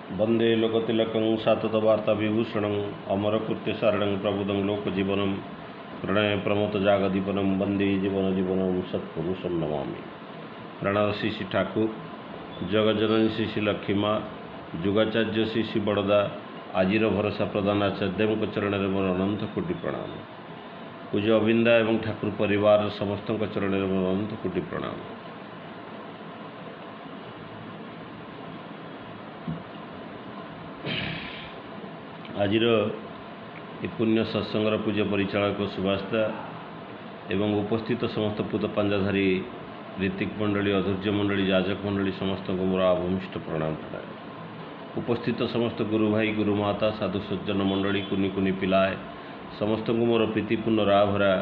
वंदे लोकतिलकं साततवार्ताविभूषणम् अमरकृत्यसारणं प्रबुदं लोकजीवनं प्रणयप्रमोदजागदीपनं वंदे जीवनजीवनं सत्पुरुषं नमामि। प्रणव श्री श्री ठाकुर, जगजननी श्री श्री लक्ष्मी माँ, जुगाचार्य श्री श्री बड़दा, आजिर भरोसा प्रधान आचार्य चरण में मोर अनंत कोटि प्रणाम। पूज्य अविंदा एवं ठाकुर परिवार समस्त चरण में मोर अनंत कोटि प्रणाम। आजिर ये पुण्य सत्संगर पूज्य परिचालक सुभाषदा एवं उपस्थित समस्त पूत पांजाधारी ऋतिक मंडली, अधूर्य मंडली, याजक मंडली समस्त को मोर अभूमिष्ट प्रणाम जनाए। उपस्थित समस्त गुरु भाई, गुरु माता, साधु सज्जन मंडली, कुनी कुनी पिलाए समस्त को मोर प्रीतिपूर्ण राभरा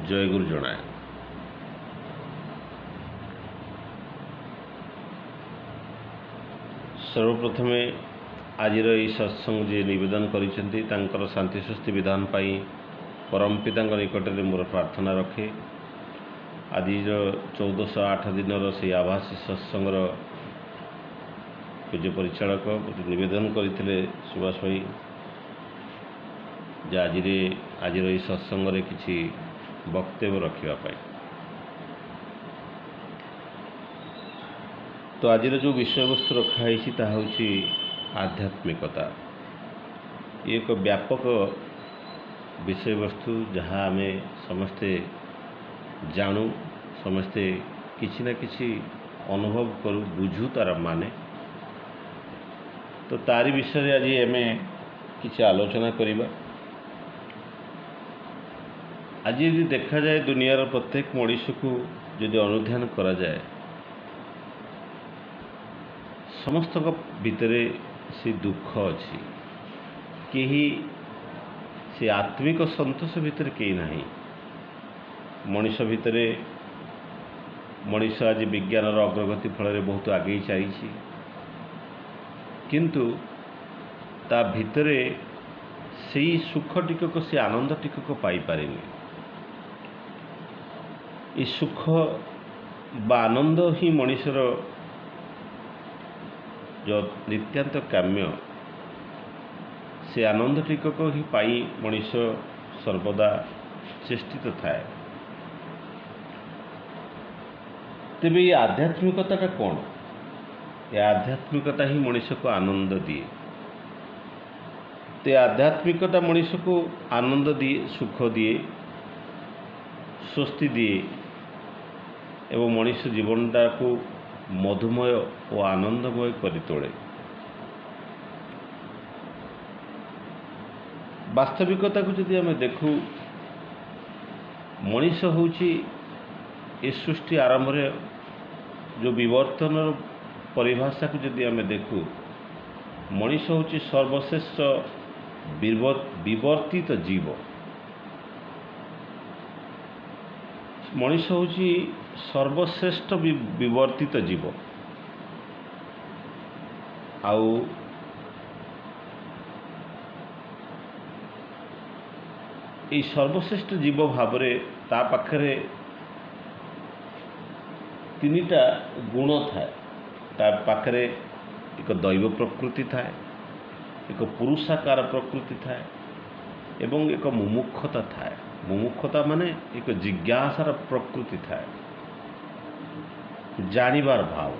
जय गुरु जनाए। सर्वप्रथमे आजिर यही सत्संग जी निवेदन करिसेंती तांकर शांति स्वस्ति विधान पाई परम पिता निकट में मोर प्रार्थना रखे। आज 1408 दिन से आभासी सत्संगर पूज्य परिचालक निवेदन करते सुभाष भाई जे आजिर यही सत्संग किसी वक्तव्य रखापी। तो आजिर जो विषय वस्तु रखाई ताहा होची आध्यात्मिकता। ये एक व्यापक विषय वस्तु जहाँ आम समस्ते जानू, समस्ते किसी ना किसी अनुभव करूँ, बुझू तार माने। तो तारी विषय आज आम किसी आलोचना करिबा। आज यदि देखा जाए दुनियार प्रत्येक मनुष्य को यदि अनुध्यान करा जाए, समस्त भितरे से दुख अच्छी, कहीं से आत्मिक संतोष भितर कहीं ना। मनीष भितर मनीष आज विज्ञान अग्रगति फल बहुत आगे चली, किंतु ता भितरे से सुख टिकक से आनंद टिकक पाई पारेनी। ये सुख बा आनंद ही मनीषर जो नित्यांत काम्य, से आनंद टिकक ही पाई मनीष सर्वदा चेष्टित थाए। तेबे ये आध्यात्मिकता कौन? ये आध्यात्मिकता ही मनीष को आनंद दिए। तो आध्यात्मिकता मनीष को आनंद दिए, सुख दिए, स्वस्ति दिए एवं मनीष जीवनटा को मधुमय और आनंदमय करि तोड़े। वास्तविकता को यदि आम देखू, मनीष होची ए सृष्टि आरंभ रे जो विवर्तन परिभाषा को यदि आम देखू, मनीष होची सर्वश्रेष्ठ विवर्तित जीव। मनीष होची सर्वश्रेष्ठ विवर्तित जीव। आउ ये सर्वश्रेष्ठ जीव भाव ता पाखरे तीनिटा गुण थाए। ता पाखरे एक दैव प्रकृति थाए, एक पुरुषाकार प्रकृति थाए एवं एक मुमुक्षता थाए। मुमुक्षता माने एक जिज्ञासार प्रकृति थाए, जानिबार भाव।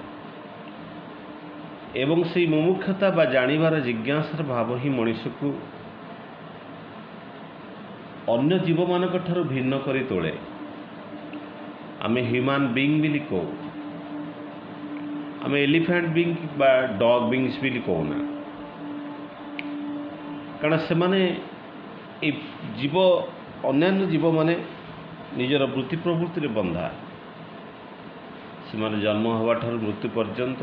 एवं से मुमुक्षता बा जानिबार जिज्ञासार भाव ही मनुष्य को अन्य जीव मानक ठारू भिन्न करी तोले। आमे ह्यूमन बीइंग बिली कहू, आमे एलिफेंट बीइंग बा डॉग बीइंग्स बिली कहूना, कारण से माने ए जीव अन्यान्य जीव माने निजर वृत्ति प्रवृत्ति बंधा। से माने जन्म हवा ठारू मृत्यु पर्यंत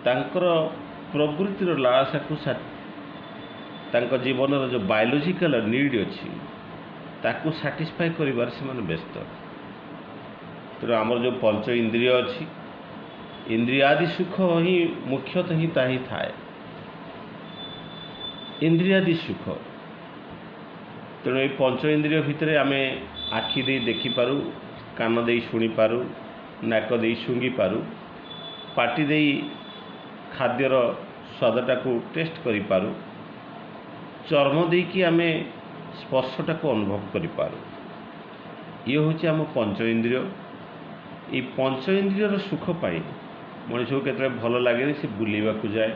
तांकर प्रवृत्तिर लालसा को तांकर जीवन जो बायोलॉजिकल नीड अच्छी ताकू सैटिस्फाई करिवार से माने व्यस्त। तो आमर जो पंच इंद्रिय अच्छी, इंद्रियादि सुख ही मुख्यतः ही ताही थाए। इंद्रियादि सुख तेणु ये पंच इंद्रिय भितर आम आखि दे देखिपारू, कान दे शुणी पारू, नाक दे शुंगी पारू, पाटी दे खाद्यर स्वादटाକୁ टेस्ट करिपारू चर्म देकी आमे स्पर्शटाको अनुभव करिपारू ये हूँ आम पंच इंद्रिय ये पंच इंद्रियर सुख पाई मनीष को केतरे भल लगे से बुलवा को जाए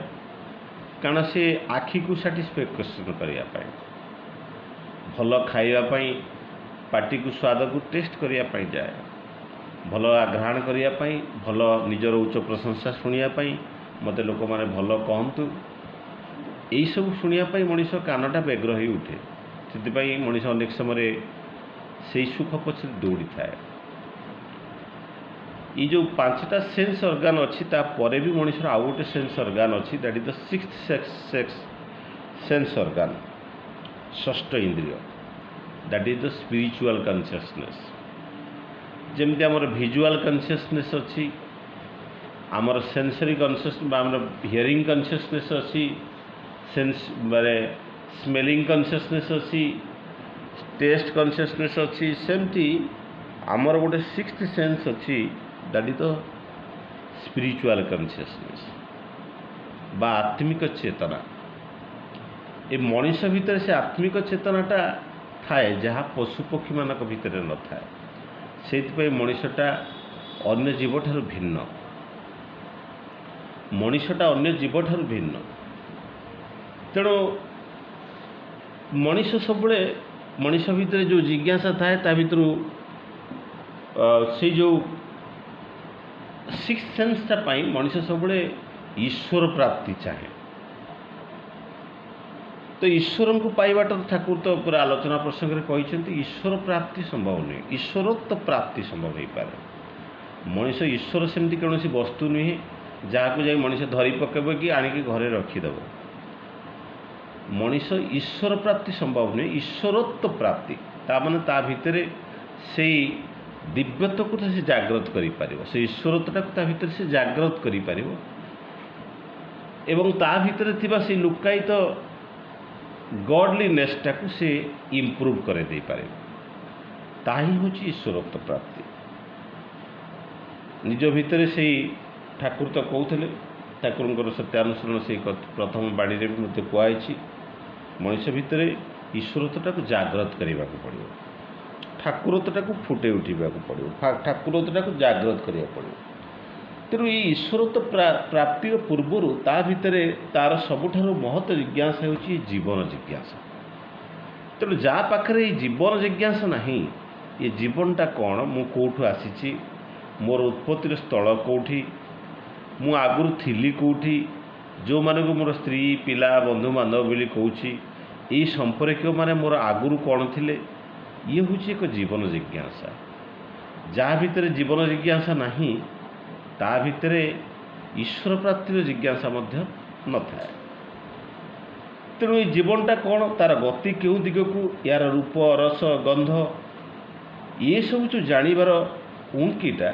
कारण से आखि को साटिस्फैक्शन करने भल खावाई पार्टी को स्वाद को टेस्ट करने जाए भल आघ्राण करने भल निजर उच्च प्रशंसा शुणापी मत लोक मैंने भल कहतु यही सब शुणापी मनीष कानटा व्यग्र हो उठे से मनीष अनेक समय से सुख पछरे दौड़ी थाए ये जो पांचटा सेंस ऑर्गन अच्छी तापर भी मनीषर आउ गोटे सेंस ऑर्गन अच्छी that is the sixth sense organ षष्ठ इंद्रिय that is the spiritual consciousness जमती आमर विजुअल कॉन्शियसनेस अच्छी आमर सेंसरी कॉन्शियसनेस आमर हियरिंग कॉन्शियसनेस अच्छी सेंस माने स्मेलिंग कॉन्शियसनेस अच्छी टेस्ट कॉन्शियसनेस अच्छी सेमती आमर गोटे सिक्स्थ सेंस अच्छी that is the spiritual consciousness बा आत्मिक चेतना ये मनीष भितर से आत्मिक चेतनाटा थाए जहाँ पशु पक्षी मानक भितर न थाए से मनीषटा अन्य जीव ठारू भिन्न मनीषटा अन्य जीव ठारू भिन्न तेणु मनीष सब मनीष भितर जो जिज्ञासा थाए ता भितर से जो सिक्स सेंसटा पाई मनीष सब ईश्वर प्राप्ति चाहे तो ईश्वर को पाइबाटा ठाकुर तो पूरा आलोचना प्रसंग में कहते ईश्वर प्राप्ति संभव नहीं ईश्वरत्व प्राप्ति संभव हो पारे मनीष ईश्वर सेमती कौन वस्तु नुहे जहाँ को जाए मनीष धरी पकेब कि आणिकी घरे रखीदेव मनीष ईश्वर प्राप्ति संभव नुहे ईश्वरत्व प्राप्ति ताने ता भितर से दिव्यत्व को से जागृत कर से ईश्वरत्वटा भितर से जागृत कर एवं ता भितर थिबा से लुकायित तो गॉडलीनेसटा को से इम्प्रूव कर दे पारे ताही हूँ ईश्वरत्व प्राप्ति निज भितर से ठाकुर तो कहते ठाकुर सत्यानुसरण से प्रथम बाणी में भी मत कहुई मनीष भितर ईश्वरत्वटा को जागृत करने को पड़ो ठाकुरत्वटा को फुटे उठा पड़ो ठाकुरत्वटा को जागृत करा पड़ो तेणु ये ईश्वरत्व प्राप्तिर पूर्वर ता भितर तार सबुठारु महत जिज्ञासा होची जीवन जिज्ञासा तेणु जहाँ पाखे ये जीवन जिज्ञासा नहीं ये जीवनटा कौन मु कौठु आसी मोर उत्पत्तिर स्थल कौटी मु आगुरी थिली कौटी जो माने को मोर स्त्री पिला बंधु बांधव बोली कहूँ ये संपर्क माने मोर आगुरी कौन थिले ये हूँ एक जीवन जिज्ञासा जहाँ भितर जीवन जिज्ञासा नहीं ता भितर ईश्वर प्राप्तिर जिज्ञासा मध्य न थाए तेणु ये जीवनटा कौन तार गति क्यों दिग को यार रूप रस गंध ये सब जो जानिबार उणकीटा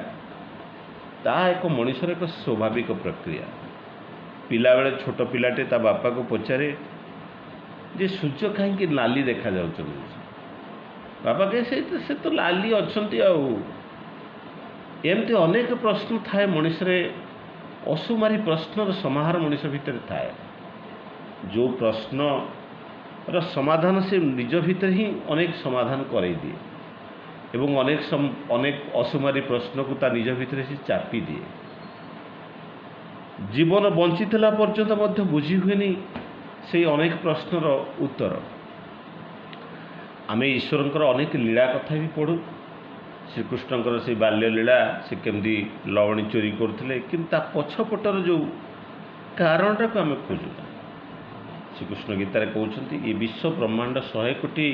ता एक मनीषर एक स्वाभाविक प्रक्रिया पिला बेले छोट पिलाटे ता बापा को पचारे जे सूर्य कहीं नाली देखा जाउछ बापा कहे से तो लाली अच्छी एमती अनेक प्रश्न थाए मनीष असुमारी प्रश्नर समाहार मनीष भितर थाए जो प्रश्न समाधान से निज भितर ही अनेक समाधान कर दिए एवं अनेक असुमारी प्रश्न को ता निज भितर से चापी दिए जीवन बंचीला पर्यंत बुझी हुए से अनेक प्रश्नर उत्तर आमे ईश्वरंकर अनेक लीला कथा भी पढ़ू श्रीकृष्णकर से बाल्य लीला से केमती लवणी चोरी करते कि पछपटर जो कारणटा को आम खोजु श्रीकृष्ण गीतार कहते ये विश्व ब्रह्मांड 100 कोटी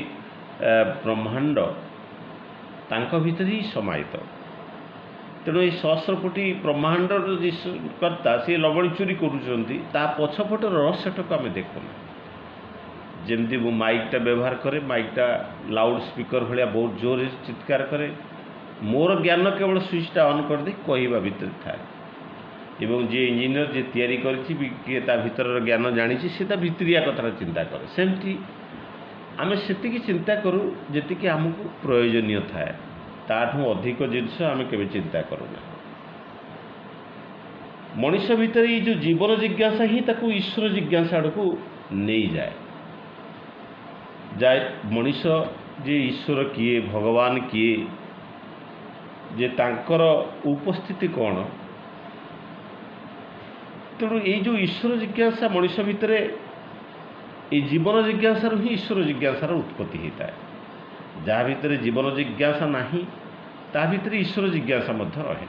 ब्रह्मांड तांको भीतर ही समाहित तेणु ये 100 कोटी ब्रह्मांड कर्ता सी लवणी चोरी करुँचा पछपट रहस्यटा को आम देखुना जमती मु माइकटा व्यवहार करे माइकटा लाउड स्पीकर भाया बहुत जोर चित्कार करे मोर ज्ञान केवल स्विचटा ऑन कर दे कहवा भितर थाए एवं जी इंजीनियर जी तैयारी किए ता भीतर ज्ञान जानी सी भितरिया कथा चिंता करे सेमती आम से चिंता करूँ जी आमको प्रयोजनीय थाए ताठू अधिक जिनस आम केवे चिंता करूना मनीष भितर ये जो जीवन जिज्ञासा ही ताकू ईश्वर जिज्ञासा आड़ को नहीं जाए जाए मनीष जे ईश्वर किए भगवान किए जे तांकर उपस्थिति कौन तेणु ये जो ईश्वर जिज्ञासा मनीष भितर ये जीवन जिज्ञासा ही ईश्वर जिज्ञासार उत्पत्ति होता है जहाँ भितर जीवन जिज्ञासा नहीं ता भितर ईश्वर जिज्ञासा मध्य रहे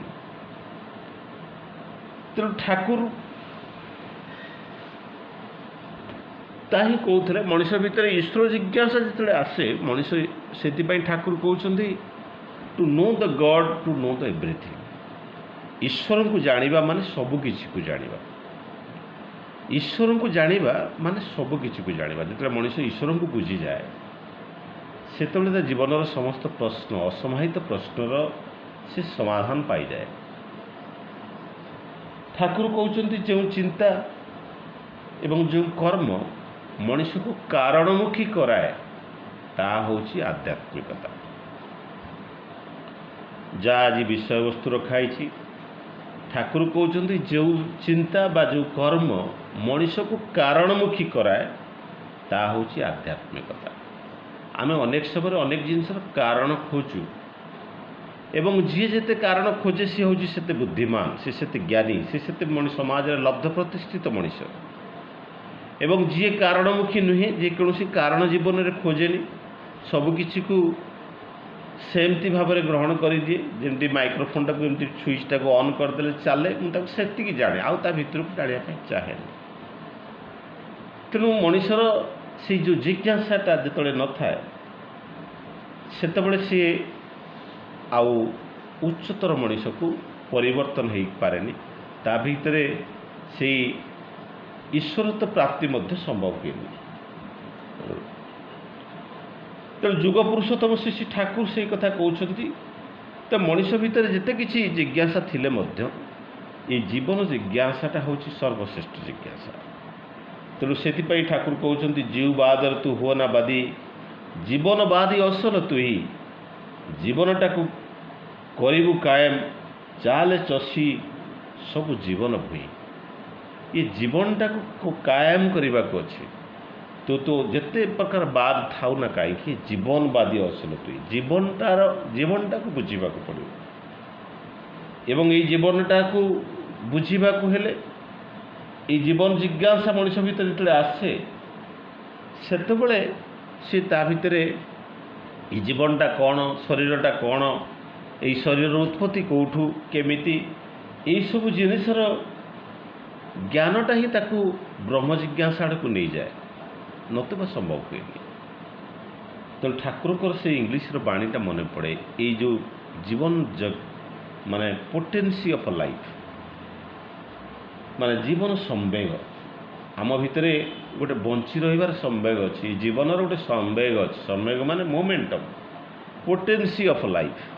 तेणु ठाकुर ताही कहते मनीष भितर ईश्वर जिज्ञासा जिते आसे मनीष से ठाकुर कहते to know the god to know the everything ईश्वर को जानिबा माने सबकिछि को जानिबा ईश्वर को जानिबा माने सबकिछि को जानिबा जिते मनीष ईश्वर को बुझी जाए से जीवन समस्त प्रश्न असमाहित प्रश्नर से समाधान पाई जाए ठाकुर कहते जो चिंता एवं जो कर्म मनीष को कारणमुखी कराए ता होची आध्यात्मिकता जा आज विषय वस्तु रखाई ठाकुर कहते जो चिंता बा जो कर्म मनीष को कारणमुखी कराए ता होची आध्यात्मिकता आम अनेक समय अनेक जिनसर कारण खोजु एवं जी जेते कारण खोजे सी हूँ से बुद्धिमान से ज्ञानी से मणि समाज लब्ध प्रतिष्ठित मनीष एवं जी कारणमुखी नुहे जेकोसी कारण जीवन में खोजेनि सबकि को सेमती भाव में ग्रहण कर दिए जमी माइक्रोफोन टाक एमती स्विच टाक ऑन करदे चले मुझे जाने आउ ता भीतर को जानापी चाहे तेणु मनीषर से जो जिज्ञासाटा जो न थाए से सी आउ उच्चतर मनीष को परिवर्तन हो पारे ता भीतर से ईश्वरत्व प्राप्ति मध्य संभव हुए तेणु जुग पुरुषोत्तम श्री ठाकुर से कथा कहते तो मनीष भितर जिते किसी जिज्ञासा थिले मध्य ये जीवन जिज्ञासाटा हूँ सर्वश्रेष्ठ जिज्ञासा तेणु से ठाकुर कहते जीव बादर तू हो ना बादी जीवन बादी असल तु ही जीवनटा को करू कायम चाले चषी सब जीवन भूई ये जीवनटा को कायम करने को अच्छे तो जिते प्रकार बाद थाउ ना कहीं जीवनवादी असल तु जीवनटा को बुझा पड़ो एवं ये जीवनटा को बुझा हेले ये जीवन जिज्ञासा मनीष भीतर जो आसे सेतबले सी ता भितर ये जीवनटा कौन शरीरटा कौन ये शरीर उत्पत्ति कौठू केमिति ये सब जिनसर ज्ञानटा ही ताकू ब्रह्म जिज्ञासा आड़ को नहीं जाए नतुबा संभव हुए तो ठाकुर से इंग्लिश बाणीटा मन पड़े ये जो जीवन माने पोटेंसी ऑफ लाइफ माने जीवन संवेग आम भितर गोटे बंची रही संवेग अच्छी जीवन गोटे संवेग अच्छे संवेग माने मोमेंटम पोटेंसी ऑफ लाइफ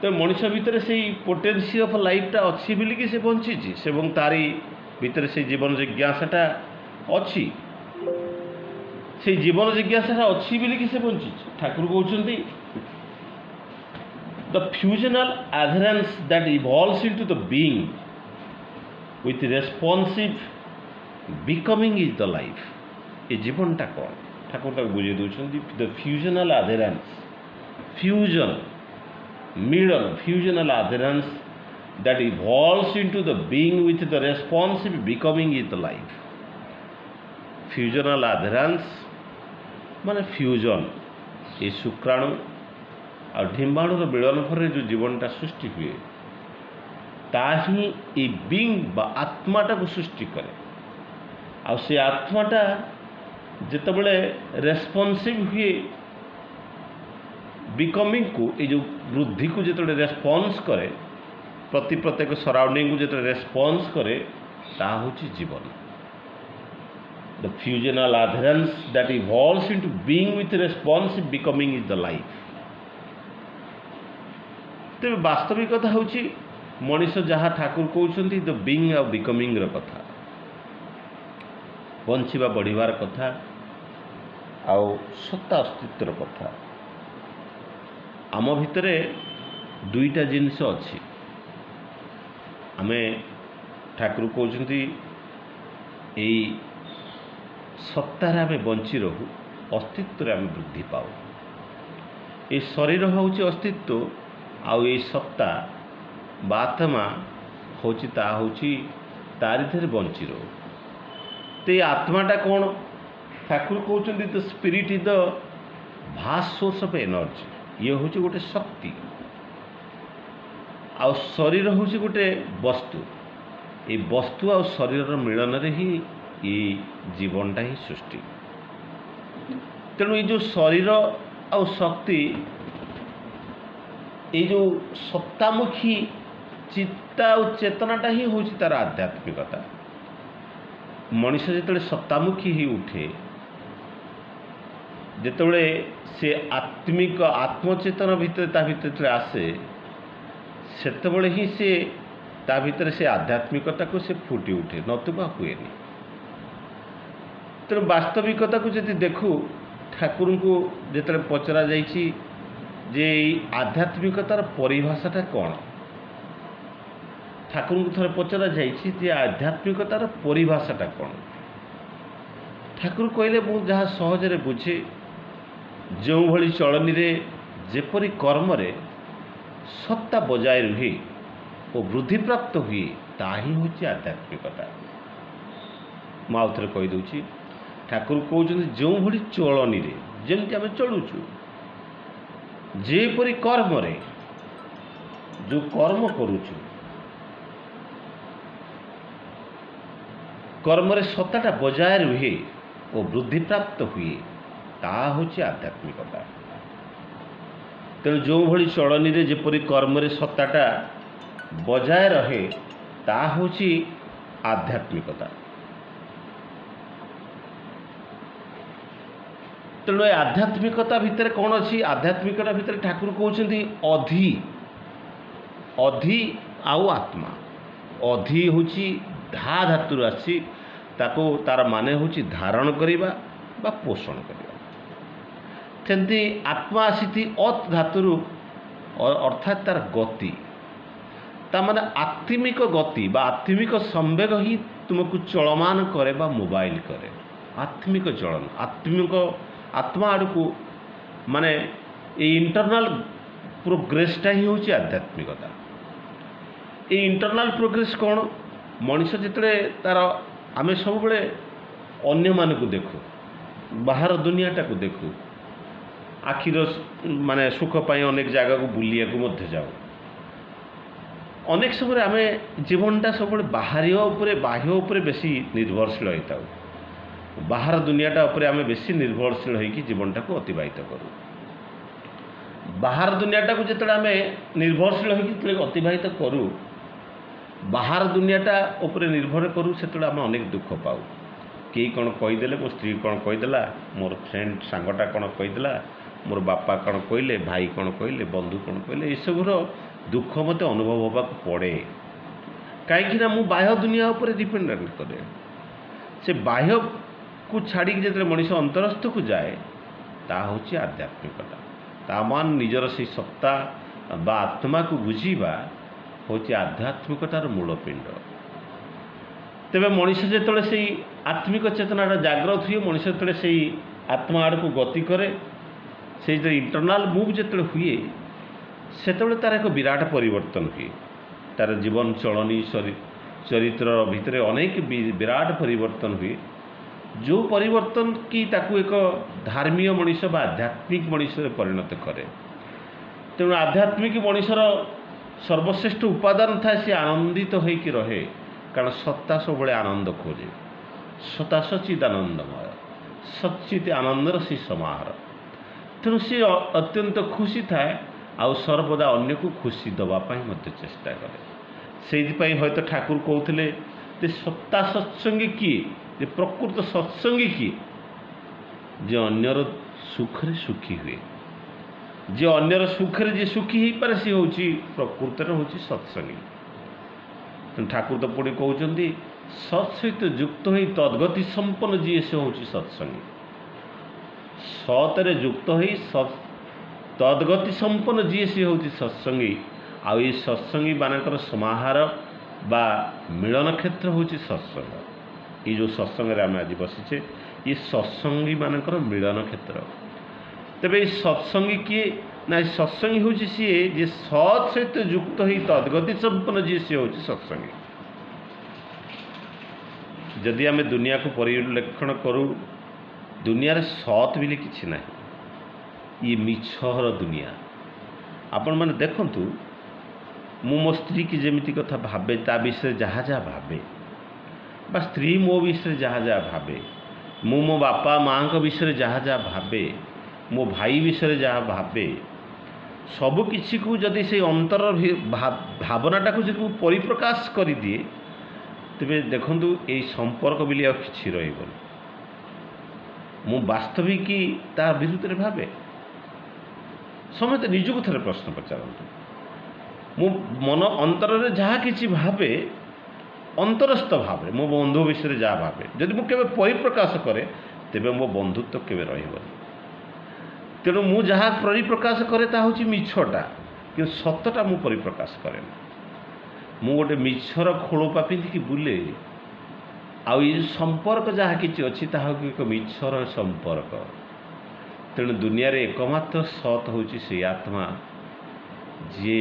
तो मनीष भितर से पोटेंसी ऑफ लाइफटा अच्छी बोलिकी से बंची से तारी भितर से जीवन जिज्ञासाटा अच्छी से जीवन जिज्ञासा अच्छी बोलिकी से बंची ठाकुर कहते the fusional adherence that evolves into the being with responsive becoming is the life ये जीवनटा कौन ठाकुर तक बुझे दूसरी द फ्यूजनल एडहेरेंस फ्यूजन मिलन fusional adherence that evolves into the being with the responsive becoming is the life fusional adherence माने fusion ये शुक्राणु और ढिम्बाणुर मिलन फल जो जीवनटा सृष्टि हुए ताही ये बीइंग बा आत्माटा को सृष्टि करे आ से आत्माटा जितेबले रेस्पॉन्सिव हुए बिकमिंग को ये जो वृद्धि को जो रेस्पॉन्स करे प्रति प्रत्येक सराउंडिंग को जो रेस्पॉन्स करे ता होची जीवन the fusional adherence that evolves into being with responsive becoming is the life तेज वास्तविकता हूँ मनीष जहाँ ठाकुर कहते द बीइंग और बिकमिंग कथा बंचिबा बढ़िबार कथा आउ सत्ता अस्तित्वर कथा आम भितर दुईटा जिनस अच्छी आमे ଠାକୁର କହୁଛନ୍ତି ଏଇ ସତ୍ତାରେ ଆମେ ବଞ୍ଚି ରହୁ, ଅସ୍ତିତ୍ୱରେ ଆମେ ବୃଦ୍ଧି ପାଉ। ଏ ଶରୀର ହେଉଛି ଅସ୍ତିତ୍ୱ, ଆଉ ଏଇ ସତ୍ତା ବା ଆତ୍ମା ହେଉଛି ତାରି ଦେହରେ ବଞ୍ଚି ରହୁ। ତ ଏଇ ଆତ୍ମାଟା କ'ଣ? ଠାକୁର କହୁଛନ୍ତି the spirit is the vast source of energy. ଇଏ ହେଉଛି ଗୋଟେ ଶକ୍ତି, ଆଉ ଶରୀର ହେଉଛି ଗୋଟେ ବସ୍ତୁ। এই ବସ୍ତୁ ଆଉ ଶରୀରର ମିଳନରେ ହିଁ ଏଇ ଜୀବନଟା ହିଁ ସୃଷ୍ଟି। ତେଣୁ ଏଇ ଯେଉଁ ଶରୀର ଆଉ ଶକ୍ତି, ଏଇ ଯେଉଁ ସତ୍ତାମୁଖୀ ଚିତ୍ତା ଆଉ ଚେତନାଟା ହିଁ ହେଉଛି ତା'ର ଆଧ୍ୟାତ୍ମିକତା। ମଣିଷ ଯେତେବେଳେ ସତ୍ତାମୁଖୀ ହେଇ ଉଠେ, ଯେତେବେଳେ ସେ ଆତ୍ମଚେତନ ଭିତରେ ତା ଭିତରେ ଯେତେବେଳେ ଆସେ, ସେତେବେଳେ ହିଁ ସେ ତା ଭିତରେ ସେ ଆଧ୍ୟାତ୍ମିକତାକୁ ସେ ଫୁଟି ଉଠେ, ନତୁବା ହୁଏନି। ତେଣୁ ବାସ୍ତବିକତାକୁ ଯଦି ଦେଖୁ, ଠାକୁରଙ୍କୁ ଯେତେବେଳେ ପଚରାଯାଇଛି ଯେ ଏଇ ଆଧ୍ୟାତ୍ମିକତାର ପରିଭାଷାଟା କ'ଣ, ଠାକୁରଙ୍କୁ ଥରେ ପଚରାଯାଇଛି ଯେ ଆଧ୍ୟାତ୍ମିକତାର ପରିଭାଷାଟା କ'ଣ। ଠାକୁର କହିଲେ, ମୁଁ ଯାହା ସହଜରେ ବୁଝେ, ଯେଉଁଭଳି ଚଳନୀରେ ଯେପରି କର୍ମରେ ସତ୍ତା ବଜାୟ ରୁହେ ଓ ବୃଦ୍ଧିପ୍ରାପ୍ତ ହୁଏ, ତାହା ହିଁ ହେଉଛି ଆଧ୍ୟାତ୍ମିକତା। ମୁଁ ଆଉ ଥରେ କହିଦେଉଛି, ଠାକୁର କହୁଛନ୍ତି ଯେଉଁଭଳି ଚଳନୀରେ, ଯେମିତି ଆମେ ଚଳୁଛୁ, ଯେପରି କର୍ମରେ, ଯେଉଁ କର୍ମ କରୁଛୁ, କର୍ମରେ ସତ୍ତାଟା ବଜାୟ ରୁହେ ଓ ବୃଦ୍ଧିପ୍ରାପ୍ତ ହୁଏ, ତାହା ହେଉଛି ଆଧ୍ୟାତ୍ମିକତା। ତେଣୁ ଯେଉଁଭଳି ଚଳନୀରେ ଯେପରି କର୍ମରେ ସତ୍ତାଟା ବଜାୟ ରହେ, ତାହା ହେଉଛି ଆଧ୍ୟାତ୍ମିକତା। ତେଣୁ ଏ ଆଧ୍ୟାତ୍ମିକତା ଭିତରେ କ'ଣ ଅଛି? ଆଧ୍ୟାତ୍ମିକତା ଭିତରେ ଠାକୁର କହୁଛନ୍ତି ଅଧି ଆଉ ଆତ୍ମା। ଅଧି ହେଉଛି ଧା ଧାତୁରୁ ଆସିଛି, ତାର ମାନେ ହେଉଛି ଧାରଣ କରିବା ବା ପୋଷଣ କରିବା। ସେମିତି ଆତ୍ମା ଆସିଛି ଅତ୍ ଧାତୁରୁ, ଅର୍ଥାତ୍ ତାର ଗତି। ତା ମାନେ ଆତ୍ମିକ ଗତି ବା ଆତ୍ମିକ ସମ୍ବେଗ ହିଁ ତୁମକୁ ଚଳମାନ କରେ ବା ମୋବାଇଲ କରେ। ଆତ୍ମିକ ଚଳନ, ଆତ୍ମା ଆଡ଼କୁ, ମାନେ ଏଇ ଇଣ୍ଟରନାଲ ପ୍ରୋଗ୍ରେସଟା ହିଁ ହେଉଛି ଆଧ୍ୟାତ୍ମିକତା। ଏଇ ଇଣ୍ଟରନାଲ ପ୍ରୋଗ୍ରେସ କ'ଣ? ମଣିଷ ଯେତେବେଳେ ଆମେ ସବୁବେଳେ ଅନ୍ୟମାନଙ୍କୁ ଦେଖୁ, ବାହାର ଦୁନିଆଟାକୁ ଦେଖୁ, ଆଖିର ମାନେ ସୁଖ ପାଇଁ ଅନେକ ଜାଗାକୁ ବୁଲିବାକୁ ମଧ୍ୟ ଯାଉ। ଅନେକ ସମୟରେ ଆମେ ଜୀବନଟା ସବୁବେଳେ ବାହ୍ୟ ଉପରେ ବେଶୀ ନିର୍ଭରଶୀଳ ହୋଇଥାଉ। ବାହାର ଦୁନିଆଟା ଉପରେ ଆମେ ବେଶୀ ନିର୍ଭରଶୀଳ ହୋଇକି ଜୀବନଟାକୁ ଅତିବାହିତ କରୁ। ବାହାର ଦୁନିଆଟାକୁ ଯେତେବେଳେ ଆମେ ନିର୍ଭରଶୀଳ ହୋଇକି ଅତିବାହିତ କରୁ, ବାହାର ଦୁନିଆଟା ଉପରେ ନିର୍ଭର କରୁ, ସେତେବେଳେ ଆମେ ଅନେକ ଦୁଃଖ ପାଉ। କେହି କ'ଣ କହିଦେଲେ, ମୋ ସ୍ତ୍ରୀ କ'ଣ କହିଦେଲା, ମୋର ଫ୍ରେଣ୍ଡ ସାଙ୍ଗଟା କ'ଣ କହିଦେଲା, ମୋର ବାପା କ'ଣ କହିଲେ, ଭାଇ କ'ଣ କହିଲେ, ବନ୍ଧୁ କ'ଣ କହିଲେ, ଏସବୁର ଦୁଃଖ ମୋତେ ଅନୁଭବ ହେବାକୁ ପଡ଼େ। କାହିଁକିନା ମୁଁ ବାହ୍ୟ ଦୁନିଆ ଉପରେ ଡିପେଣ୍ଡେଣ୍ଟ କରେ। ସେ ବାହ୍ୟକୁ ଛାଡ଼ିକି ଯେତେବେଳେ ମଣିଷ ଅନ୍ତରସ୍ଥକୁ ଯାଏ, ତାହା ହେଉଛି ଆଧ୍ୟାତ୍ମିକତା। ତା ମାନେ ନିଜର ସେଇ ସତ୍ତା ବା ଆତ୍ମାକୁ ବୁଝିବା ହେଉଛି ଆଧ୍ୟାତ୍ମିକତାର ମୂଳପିଣ୍ଡ। ତେବେ ମଣିଷ ଯେତେବେଳେ ସେଇ ଆତ୍ମିକ ଚେତନାଟା ଜାଗ୍ରତ ହୁଏ, ମଣିଷ ଯେତେବେଳେ ସେଇ ଆତ୍ମା ଆଡ଼କୁ ଗତି କରେ, ସେଇ ଯେଉଁ ଇଣ୍ଟରନାଲ ମୁଭ୍ ଯେତେବେଳେ ହୁଏ, ସେତେବେଳେ ତାର ଏକ ବିରାଟ ପରିବର୍ତ୍ତନ ହୁଏ। ତାର ଜୀବନ ଚଳନୀ ଚରିତ୍ର ଭିତରେ ଅନେକ ବିରାଟ ପରିବର୍ତ୍ତନ ହୁଏ, ଯେଉଁ ପରିବର୍ତ୍ତନ କି ତାକୁ ଏକ ଧାର୍ମୀୟ ମଣିଷ ବା ଆଧ୍ୟାତ୍ମିକ ମଣିଷରେ ପରିଣତ କରେ। ତେଣୁ ଆଧ୍ୟାତ୍ମିକ ମଣିଷର ସର୍ବଶ୍ରେଷ୍ଠ ଉପାଦାନ ଥାଏ, ସେ ଆନନ୍ଦିତ ହୋଇକି ରହେ, କାରଣ ସତ୍ତା ସବୁବେଳେ ଆନନ୍ଦ ଖୋଜେ। ସତ୍ତା ସଚିତ ଆନନ୍ଦମୟ, ସଚିତ ଆନନ୍ଦର ସେ ସମାହାର। ତେଣୁ ସେ ଅତ୍ୟନ୍ତ ଖୁସି ଥାଏ, ଆଉ ସର୍ବଦା ଅନ୍ୟକୁ ଖୁସି ଦେବା ପାଇଁ ମଧ୍ୟ ଚେଷ୍ଟା କରେ। ସେଇଥିପାଇଁ ହୁଏତ ଠାକୁର କହୁଥିଲେ ଯେ ସତ୍ତା ସତ୍ସଙ୍ଗୀ କିଏ, ଯେ ପ୍ରକୃତ ସତ୍ସଙ୍ଗୀ କିଏ? ଯେ ଅନ୍ୟର ସୁଖରେ ସୁଖୀ ହୁଏ, ଯେ ଅନ୍ୟର ସୁଖରେ ଯିଏ ସୁଖୀ ହେଇପାରେ, ସିଏ ହେଉଛି ପ୍ରକୃତରେ ହେଉଛି ସତ୍ସଙ୍ଗୀ। ତେଣୁ ଠାକୁର ତ ପୁଣି କହୁଛନ୍ତି, ସତ୍ ସହିତ ଯୁକ୍ତ ହୋଇ ତଦ୍ଗତି ସମ୍ପନ୍ନ ଯିଏ, ସେ ହେଉଛି ସତ୍ସଙ୍ଗୀ। ସତରେ ଯୁକ୍ତ ହୋଇ ତଦ୍ଗତି ସମ୍ପନ୍ନ ଯିଏ, ସିଏ ହେଉଛି ସତ୍ସଙ୍ଗୀ। ଆଉ ଏଇ ସତ୍ସଙ୍ଗୀ ମାନଙ୍କର ସମାହାର बा मिलन क्षेत्र हूँ सत्संग। ये जो सत्संग आम आज बसीचे ये सत्संगी मानकर मिलन क्षेत्र। तेरे ये सत्संगी किए ना, सत्संगी हूँ सी जे सत् सहित युक्त ही तद्गति संपन्न जी सी हूँ सत्संगी। जदि आम दुनिया को परिलक्षण करूँ दुनिया सत् बोली किसी ना, ये मिछर दुनिया। आपण मैंने देखूँ मु मो स्त्री की जमी कथा भावे ता विषय जहाँ जहाँ भावे बा स्त्री मो विषय जहाँ जहाँ भावे मु मो बापा माँ विषय जहाँ जहाँ भावे मो भाई विषय जहाँ भावे सबकि को जदि से अंतर भावनाटा को जो परिप्रकाश कर दिए तेरे देखु ये संपर्क बोली कि रही मु वास्तविक ता विरुद्ध रे भावे। समस्त निजको थे प्रश्न पचारतु मु मन अंतर जहाँ कि भावे अंतरस्थ भावे मो बंधु विषय जहाँ भावे जदि मुझे परिप्रकाश करे तेबे मो बंधुत्व केवे रहिबनी। तेणु मु जहाँ परिप्रकाश करे ता हूँ मिछटा कि सतटा मु परिप्रकाश करे मु गोटे मिछर खोलोपा पिंधिकी बुले आउ ये संपर्क जहाँ कि अच्छी ताहा एक मिछर संपर्क। तेणु दुनिया रे एकमात्र सत हूँ से आत्मा जी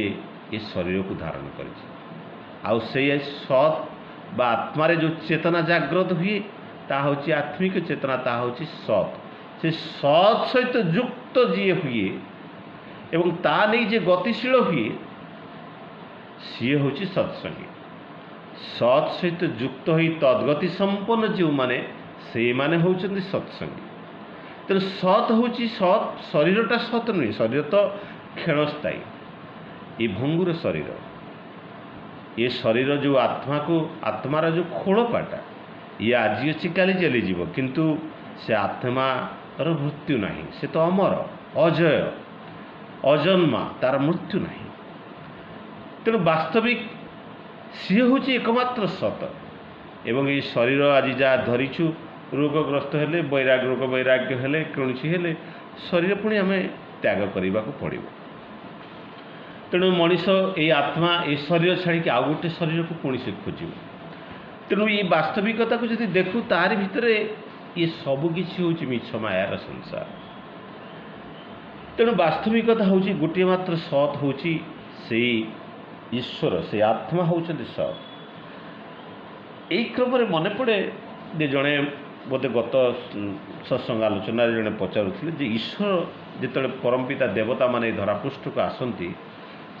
ये शरीर को धारण कर सत बा आत्मा रे जो चेतना जागृत हुए ता हूँ आत्मिक चेतना ता हूँ सत। से सत सहित युक्त जी हुए एवं ता नहीं जे गतिशील हुए सी हूँ सत्संगी। सत सहित युक्त हो तद्गति संपन्न जो माने से माने होउछन्ति सत्संगी। तेणु सत हूँ सत शरीरटा सत नुहे, शरीर तो क्षणस्थायी ये भंगुर शरीर ये शरीर जो आत्मा को आत्मार जो खोलपाटा ये आज अच्छी काली चलीज किंतु से आत्मार मृत्यु नहीं, से तो अमर अजय अजन्मा तार मृत्यु नहीं। तेणु वास्तविक सी हूँ एकमात्र सत। एवं ये शरीर आज जहाँ धरीचु रोगग्रस्त हेले वैराग्य रोग वैराग्य हेले कौन हेले शरीर पुणी आम त्याग करने को पड़ो। तेणु मनीष ये आत्मा ये शरीर छाड़ी आउ गोटे शरीर को पुणी से खोज। तेणु ये वास्तविकता को जब देखू तार भितर ये सबकि हूँ मिछ मायार संसार। तेणु वास्तविकता हूँ गोटे मात्र सत हूँ से ईश्वर से आत्मा होउछन्ति सत। यही क्रम मन पड़े जे जड़े बोधे गत सत्संग आलोचना जड़े पचारुले जे ईश्वर जिते परमपिता देवता माने धरापृष्ठ को आसती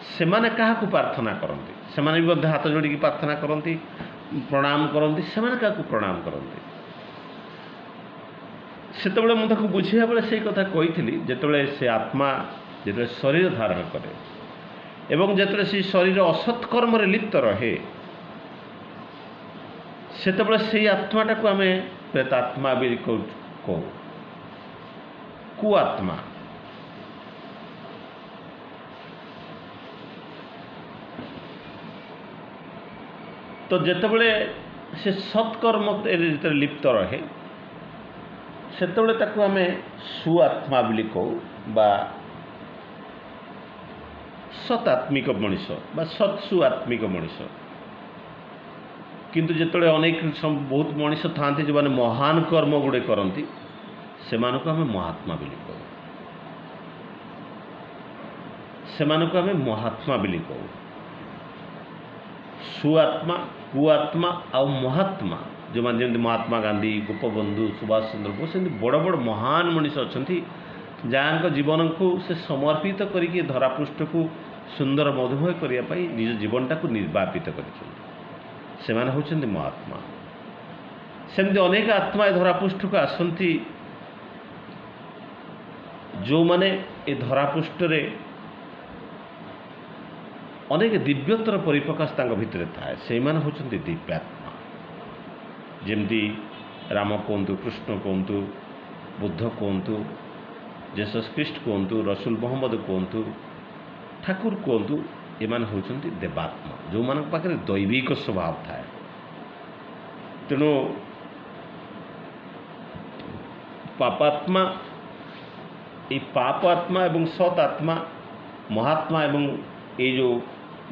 से माने क्या प्रार्थना करती, से माने भी हाथ जोड़ी प्रार्थना करती प्रणाम करती, से माने क्या प्रणाम करती। सेतबेले मुझे बुझाइया बेले से कथा कही जिते से आत्मा जिते शरीर धारण करे एवं जिते से शरीर असत्कर्म लिप्त रहे सेतबेले से आत्माटा को आम प्रेतात्मा भी कहू कुआत्मा। तो जितेबले से सत्कर्म लिप्त रहे सेतबले ताकू आम सुआत्मा बोली कहू बा सतात्मिक मनीष बा सत्सु आत्मिक मनीष। किंतु जिते अनेक बहुत मनीष था जो मैंने महान कर्म गुड़े करती से आम महात्मा बोली कहू, से आम महात्मा बोली कहू। सुआत्मा कुआत्मा आउ महात्मा जो मैंने जमी महात्मा गांधी गोपबंधु सुभाष चंद्र बोस बड़ बड़ महान मनीष अच्छा जहाँ जीवन को से समर्पित करके धरापृष्ठ को सुंदर मधुमय करने निज जीवनटा को निर्वापित कर होचंती महात्मा। सेमती अनेक आत्मा धरापृष्ठ को आसती जो माने ए धरापृष्ठ रे अनेक दिव्यतर परिप्रकाश भितर थाए से होचंती दिव्यात्मा। जमती राम कहतु कृष्ण कहतु बुद्ध कहतु जेसस ख्रीस्ट कहतु रसूल मोहम्मद कहतु ठाकुर कहतु एमान होचंती देवात्मा जो मान पाखे दैविक स्वभाव थाए। तेणु पापात्मा ये पाप आत्मा एवं सत आत्मा महात्मा एवं ये जो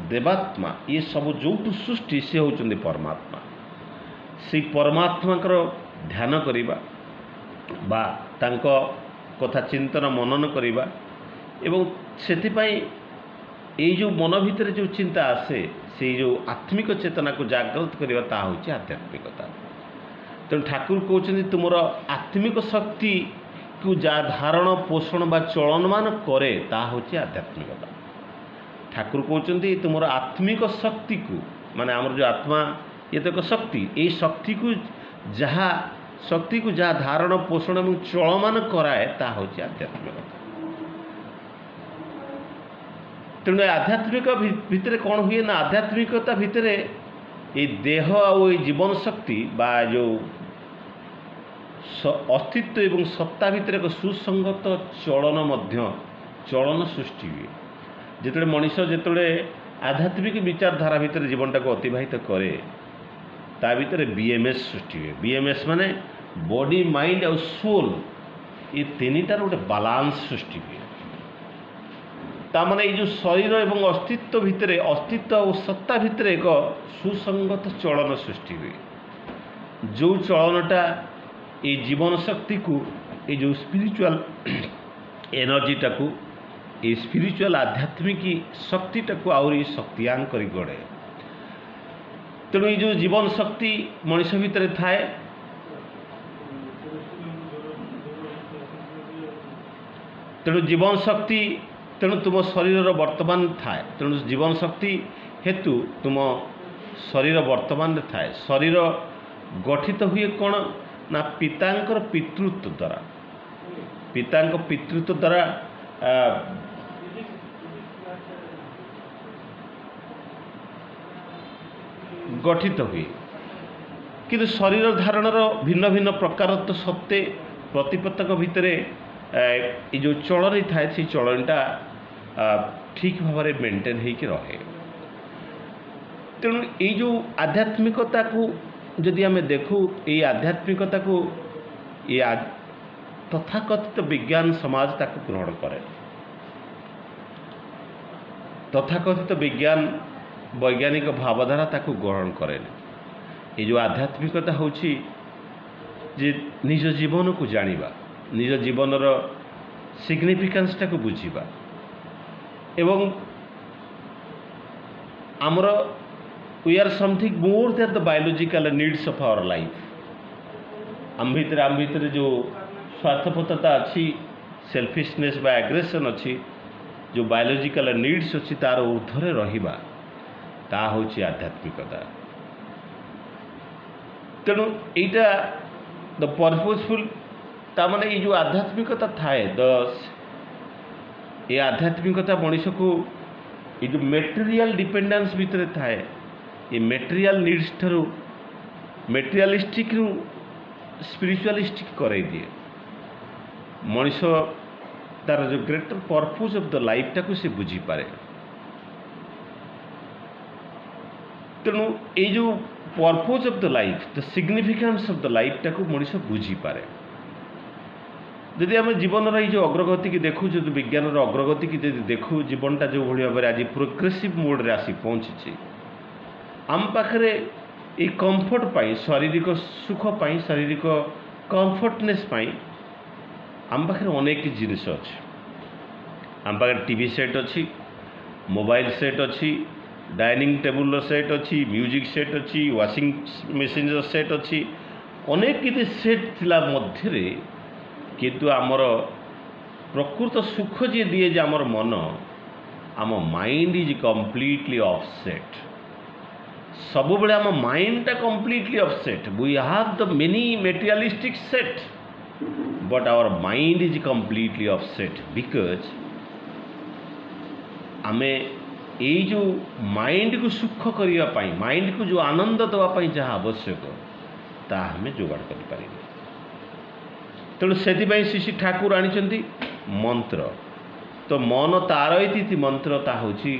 देवात्मा ये सब जो सृष्टि सी होचंदी परमात्मा से परमात्मा ध्यान करिबा बा तांको कथा चिंतन मनन करिबा एवं सेथिपाई ये जो मन भितर जो चिंता आसे से जो आत्मिक चेतना को जागृत करवा ता होची आध्यात्मिकता। तेणु ठाकुर कहते तुमर आत्मिक शक्ति को जा धारण पोषण बा चलन मान करे ता होची आध्यात्मिकता। ठाकुर कहते तुमर आत्मिक शक्ति को माने आमर जो आत्मा ये तो एक शक्ति ये शक्ति को जहाँ धारण पोषण और चलमान कराए ता होची आध्यात्मिकता। तेणु आध्यात्मिक भितर कौन हुए ना आध्यात्मिकता भितर ये देह और ये जीवन शक्ति बा जो अस्तित्व एवं सत्ता भितर एक सुसंगत चलन सृष्टि हुए जिते मनीष जिते आध्यात्मिक विचारधारा भितर जीवन टाक अतिवाहित करे ता भितर बीएमएस सृष्टि हुए। बीएमएस माने बॉडी माइंड और सोल ये तीनटार गोटे बालांस सृष्टि हुए। तामाने जो शरीर एवं अस्तित्व भितर अस्तित्व और सत्ता भितर एक सुसंगत चलन सृष्टि हुए जो चलनटा ये जीवन शक्ति को ये जो स्पिरिचुअल एनर्जी टाकू ये स्पिरिचुअल आध्यात्मिक शक्ति टाकू आउरी शक्तियान करी गढ़े। तेणु ये जो जीवन शक्ति मनुष्य भितर थाए तेणु जीवन शक्ति तेणु तुम शरीर वर्तमान थाए तेणु जीवन शक्ति हेतु तुम शरीर वर्तमान थाए। शरीर गठित हुए कौन ना पितांकर पितृत्व द्वारा पितांक पितृत्व द्वारा गठित हुए किंतु शरीर धारणर भिन्न भिन्न प्रकार तो सत्ते प्रतिपतक भितर ये जो चलन थाए से चलनटा ठीक भाव में मेंटेन होकर रहे। तेणु ये जो आध्यात्मिकता को जदि आम देखू ये आध्यात्मिकता को ये तथाकथित विज्ञान समाज ताको ग्रहण करे। तथाकथित विज्ञान वैज्ञानिक भावधारा ताको ग्रहण करे। ये जो आध्यात्मिकता होची जे निज जीवन को जानिबा निज जीवनर सिग्निफिकेंस टाको बुझिबा एवं आमर we are something more than the biological needs of our life. आम भीतर जो स्वार्थपरता अच्छी सेल्फिशनेस बा एग्रेशन अच्छी जो बायोलॉजिकल नीड्स अच्छी तार ऊर्ध्वे रहिबा ता होची आध्यात्मिकता। तेणु एटा द पर्पजफुल तामाने ये जो आध्यात्मिकता थाए ये आध्यात्मिकता मनुष्य को ये जो मेटेरियल डिपेंडेंस भितर थाए ये मेटेरियल नीड्स ठरू मेटेरियलिस्टिक रु स्पिरिचुअलिस्टिक कराई दिए। मनुष्य तार जो greater purpose of the life टाको से बुझी पारे। तेणु ये जो purpose of the life the significance of the life टाको मनुष्य बुझी पारे। यदि आम जीवन जो अग्रगति की देखू जो विज्ञान अग्रगति की यदि देखू जीवनटा जो भाई भाव आज प्रोग्रेसिव मोड रे आसी पहुँची आम पाखे ये कंफर्ट पाई शारीरिक सुख पाई शारीरिक कंफर्टनेस पाई आम पाखे अनेक जिनिस अच्छे। आम पाखे टीवी सेट अच्छी मोबाइल सेट अच्छी डाइनिंग टेबुल सेट अच्छी म्यूजिक सेट अच्छी वाशिंग मेसीन सेट अच्छी अनेक किसी सेट थिला मध्यरे किंतु आमर प्रकृत सुख जी दिए जे आमर मन आम माइंड इज कम्प्लीटली ऑफसेट। सब बेले आम माइंडटा completely offset. We have the many materialistic set but our mind is completely offset because आमे ये जो माइंड को सुख करने माइंड को जो आनंद देवाई जहाँ आवश्यक ता हमें जोगाड़ कर। तेणु से श्री ठाकुर आनी मंत्र तो मन तार इति मंत्र ता होची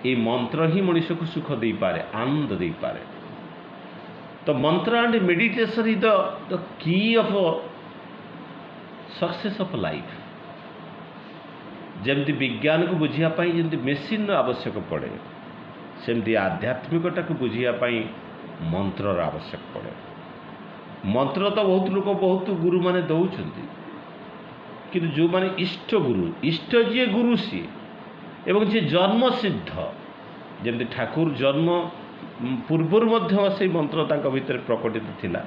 ये मंत्र ही मनुष्य को सुख दे पारे आनंद दे पारे। तो मंत्र and meditation is the key of success of life. जमती विज्ञान को बुझापी जमी मेसीन आवश्यक पड़े सेमती आध्यात्मिकता को बुझापी मंत्रर आवश्यक पड़े। मंत्र तो बहुत लोग बहुत गुरु माने दौरान कि जो माने इष्ट गुरु इष्ट जी गुरु सी एवं जी जन्म सिद्ध जमी ठाकुर जन्म पूर्वर से मंत्र तांका भितर प्रकटित थिला।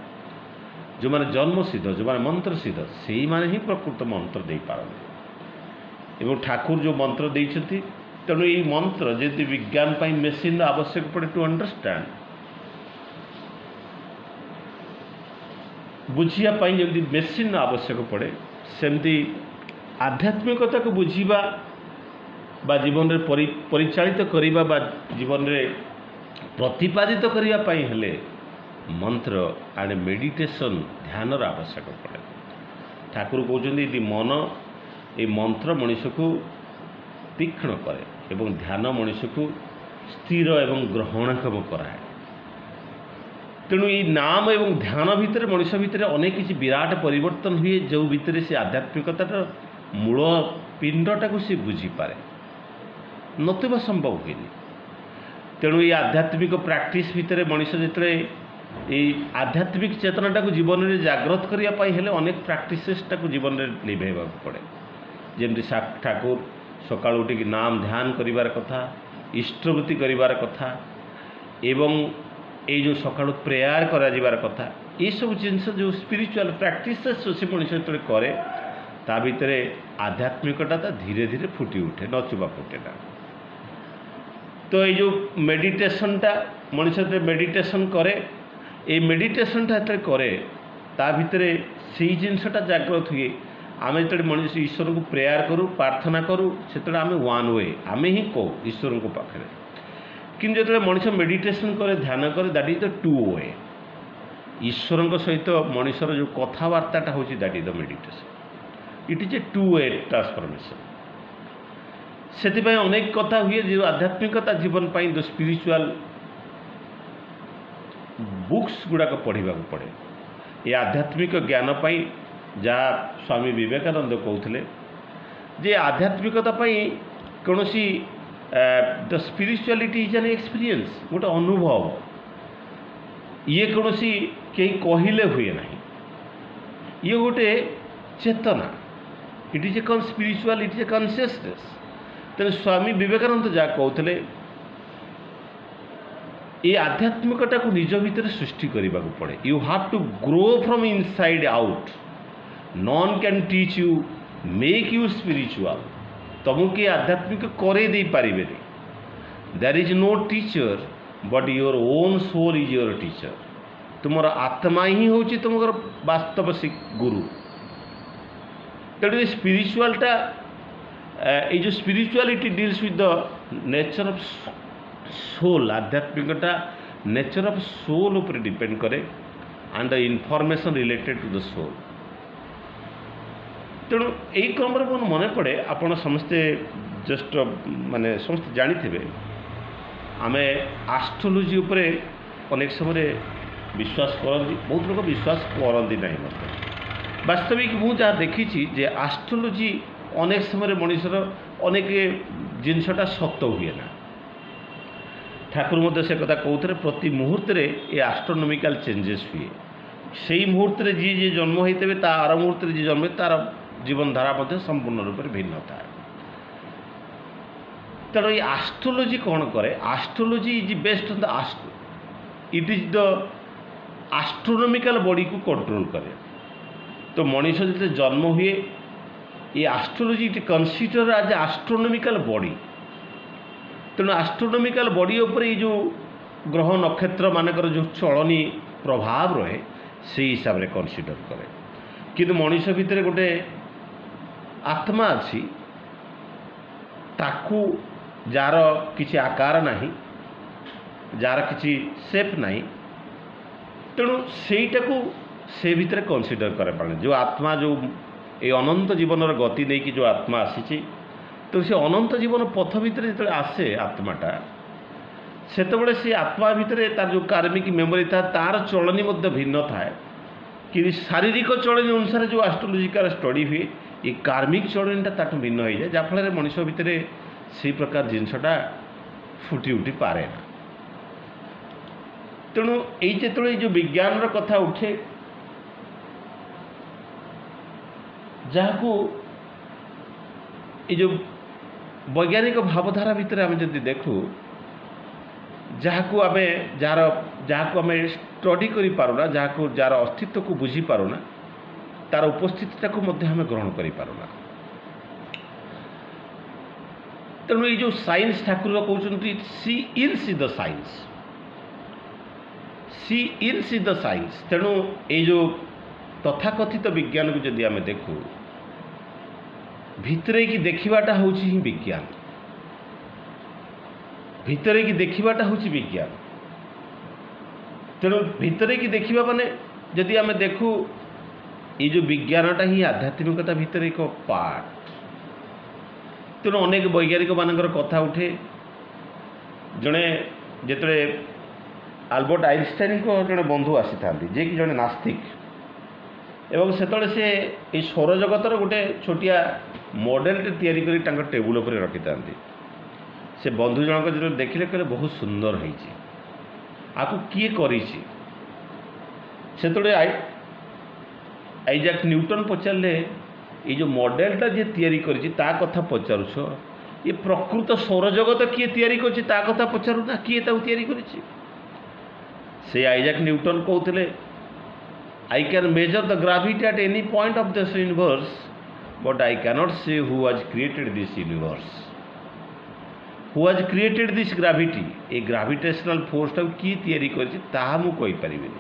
जो माने जन्म सिद्ध जो माने मंत्र सिद्ध से माने ही प्रकृत मंत्र दे पारନ୍ତି एवं ठाकुर जो मंत्र देइछथि तेणु ये मंत्र जदि विज्ञान पाई मेसीन आवश्यक पड़े टू अंडरस्टैंड बुझिया जमी मेसीन आवश्यक पड़े सेमती आध्यात्मिकता को बुझीबा बा जीवन रे परिचालित करिबा बा जीवन रे प्रतिपादित करिया पाई हेले मंत्र एंड मेडिटेशन ध्यान आवश्यक पड़े। ठाकुर कहते यदि मन ये मंत्र मनुष्य को तीक्ष्ण करे एवं ध्यान मनुष्य को स्थिर एवं ग्रहणक्षम कराए। तेणु ये नाम एवं ध्यान भितर मनुष्य भितर अनेक किसी विराट परिवर्तन हुए जो भितर से आध्यात्मिकतार मूल पिंडटा को सी बुझीपे नतुबा संभव हुए। तेणु ये आध्यात्मिक प्राक्टिस भितर मनुष्य जिते ये आध्यात्मिक चेतनाटा को जीवन में जागृत करने हेले अनेक प्राक्टिसेसटा को जीवन में लिभेवा पड़े। जमी ठाकुर सकाळ उठिक नाम ध्यान करिवार कथा इष्टवृत्ति करिवार कथा एवं ये जो सकाळ प्रेयर करार कथा ये सब जिनस जो स्पिरिचुअल प्राक्टिसेस से मनुष्य जो कै ता भितर आध्यात्मिकता धीरे धीरे फुटी उठे नचुबा फुटे ना। तो ये जो मेडिटेशनटा मनुष्य मेडिटेशन करे ये मेडिटेशनटा करे ता भितर से जिनसटा जागृत हुए। आम जो मनुष्य ईश्वर को प्रेयर करूँ प्रार्थना करूँ से आम वन वे आम ही कहू ईश्वर को पाखे कि जो मनुष्य मेडिटेशन करे ध्यान करे that is the two way ईश्वर सहित मनुष्यर जो कथबार्ता हूँ that is the meditation it is a two way transformation. से अनेक कथा हुए जो आध्यात्मिकता जीवन पाई जो स्पिरिचुअल बुक्स गुड़ाक पढ़ा पड़े। ये आध्यात्मिक ज्ञान पाई जहाँ स्वामी विवेकानंद कहते जे आध्यात्मिकता कौन see the spirituality is an experience गोटे अनुभव ये कौन सी कहीं कहले हुए ना ये गोटे चेतना इट इज ए कौन spiritual it is a consciousness. तेरे स्वामी विवेकानंद जहाँ कहते ये आध्यात्मिकता को निज भितर सृष्टि करने को पड़े। You have to grow from inside out none can teach you make you spiritual तुमको किए आध्यात्मिक करे दे पारे। There is no teacher but your own soul is your teacher. तुम आत्मा ही हूँ तुम वास्तव गुरु। तेणु स्पिरिचुअलटा ये जो spirituality deals with the nature of soul आध्यात्मिकता नेचर ऑफ सोल उपर डिपेंड करे and the information related to the soul. तेणु यही क्रम मोर मन पड़े आपण समस्ते जस्ट माने समस्ते जानी थे आम एस्ट्रोलोजी उपरे अनेक समय विश्वास करती बहुत लोग विश्वास करती ना मत वास्तविक मुझे जहाँ देखी जे एस्ट्रोलोजी अनेक समय मनुष्यर अनेक जिनसटा सत हुए ना। ठाकुर मध्य से कथा कहते प्रति मुहूर्त ये एस्ट्रोनॉमिकल चेंजेस हुए से मुहूर्त जी जी जन्म होते ता आर मुहूर्त जी जन्म तार जीवन धारा संपूर्ण रूप से भिन्न था। तेणु ये एस्ट्रोलॉजी कौन करे astrology is based on the it is the astronomical body को कंट्रोल करे। तो मनुष्य जो जन्म हुए ये astrology it consider as astronomical body. तेणु एस्ट्रोनॉमिकल बॉडी उपर ये जो ग्रह नक्षत्र मानकर जो चलनी प्रभाव रहे से हिसाब से कंसीडर करे। किंतु मनुष्य भितर गोटे आत्मा अच्छी ताकू जार किसी आकार नहीं जार किसी सेप नहीं तेणु सेटा को से भितर कंसीडर करे पाने जो आत्मा जो ये अनंत जीवन गति नहीं कि जो आत्मा आसी तो से अनंत जीवन पथ भितर जो आसे आत्माटा सेतबेले से आत्मा भितर तार जो कार्मिक मेमोरी था तार चलनी भिन्न थाए कि शारीरिक चलनी अनुसार जो एस्ट्रोलॉजिकल स्टडी हुए ये कार्मिक चलनीटा ताठू भिन्न हो जाए जहाँफल मनुष्य भितर से प्रकार जिनसटा फुटी उठी पारे ना। ତେଣୁ ଏଇ ଯେତେବେଳେ ଏଇ ଯେଉଁ ବିଜ୍ଞାନର କଥା ଉଠେ, ଯାହାକୁ ଏଇ ଯେଉଁ ବୈଜ୍ଞାନିକ ଭାବଧାରା ଭିତରେ ଆମେ ଯଦି ଦେଖୁ, ଯାହାକୁ ଆମେ ଷ୍ଟଡି କରିପାରୁନା, ଯାହାର ଅସ୍ତିତ୍ୱକୁ ବୁଝିପାରୁନା, ତାର ଉପସ୍ଥିତିଟାକୁ ମଧ୍ୟ ଆମେ ଗ୍ରହଣ କରିପାରୁନା। ତେଣୁ ଏଇ ଯେଉଁ ସାଇନ୍ସ ଠାକୁର କହୁଛନ୍ତି ସି ଇନ୍ସ ଦ ସାଇନ୍ସ, ସି ଇନ୍ସ ଦ ସାଇନ୍ସ। ତେଣୁ ଏଇ ଯେଉଁ ତଥାକଥିତ ବିଜ୍ଞାନକୁ ଯଦି ଆମେ ଦେଖୁ, ଭିତରେଇକି ଦେଖିବାଟା ହେଉଛି ହିଁ ବିଜ୍ଞାନ, ଭିତରେଇକି ଦେଖିବାଟା ହେଉଛି ବିଜ୍ଞାନ। ତେଣୁ ଭିତରେଇକି ଦେଖିବା ମାନେ ଯଦି ଆମେ ଦେଖୁ, ଏଇ ଯେଉଁ ବିଜ୍ଞାନଟା ହିଁ ଆଧ୍ୟାତ୍ମିକତା ଭିତରେ ଏକ ପାର୍ଟ। ତେଣୁ ଅନେକ ବୈଜ୍ଞାନିକ ମାନଙ୍କର କଥା ଉଠେ। ଜଣେ ଯେତେବେଳେ ଆଲବର୍ଟ ଆଇନଷ୍ଟାଇନଙ୍କ ଜଣେ ବନ୍ଧୁ ଆସିଥାନ୍ତି, ଯିଏକି ଜଣେ ନାସ୍ତିକ, ଏବଂ ସେତେବେଳେ ସେ ଏଇ ସୌରଜଗତର ଗୋଟେ ଛୋଟିଆ ମଡ଼େଲଟେ ତିଆରି କରି ତାଙ୍କ ଟେବୁଲ ଉପରେ ରଖିଥାନ୍ତି। ସେ ବନ୍ଧୁ ଜଣକ ଯେତେବେଳେ ଦେଖିଲେ, କହିଲେ ବହୁତ ସୁନ୍ଦର ହେଇଛି, ଆକୁ କିଏ କରିଛି? ସେତେବେଳେ ଆଇଜାକ୍ ନ୍ୟୁଟନ ପଚାରିଲେ, ଏଇ ଯେଉଁ ମଡ଼େଲଟା ଯିଏ ତିଆରି କରିଛି ତା କଥା ପଚାରୁଛ, ଏ ପ୍ରକୃତ ସୌରଜଗତ କିଏ ତିଆରି କରିଛି ତା କଥା ପଚାରୁନା, କିଏ ତାକୁ ତିଆରି କରିଛି? ସେ ଆଇଜାକ୍ ନ୍ୟୁଟନ କହୁଥିଲେ, I can measure the gravity at any point of this universe, but I cannot say who has created this universe. Who has created this gravity? ए ग्राविटेशनल फोर्सटाକୁ କିଏ ତିଆରି କରିଛି ତାହା ମୁଁ କହିପାରିବିନି।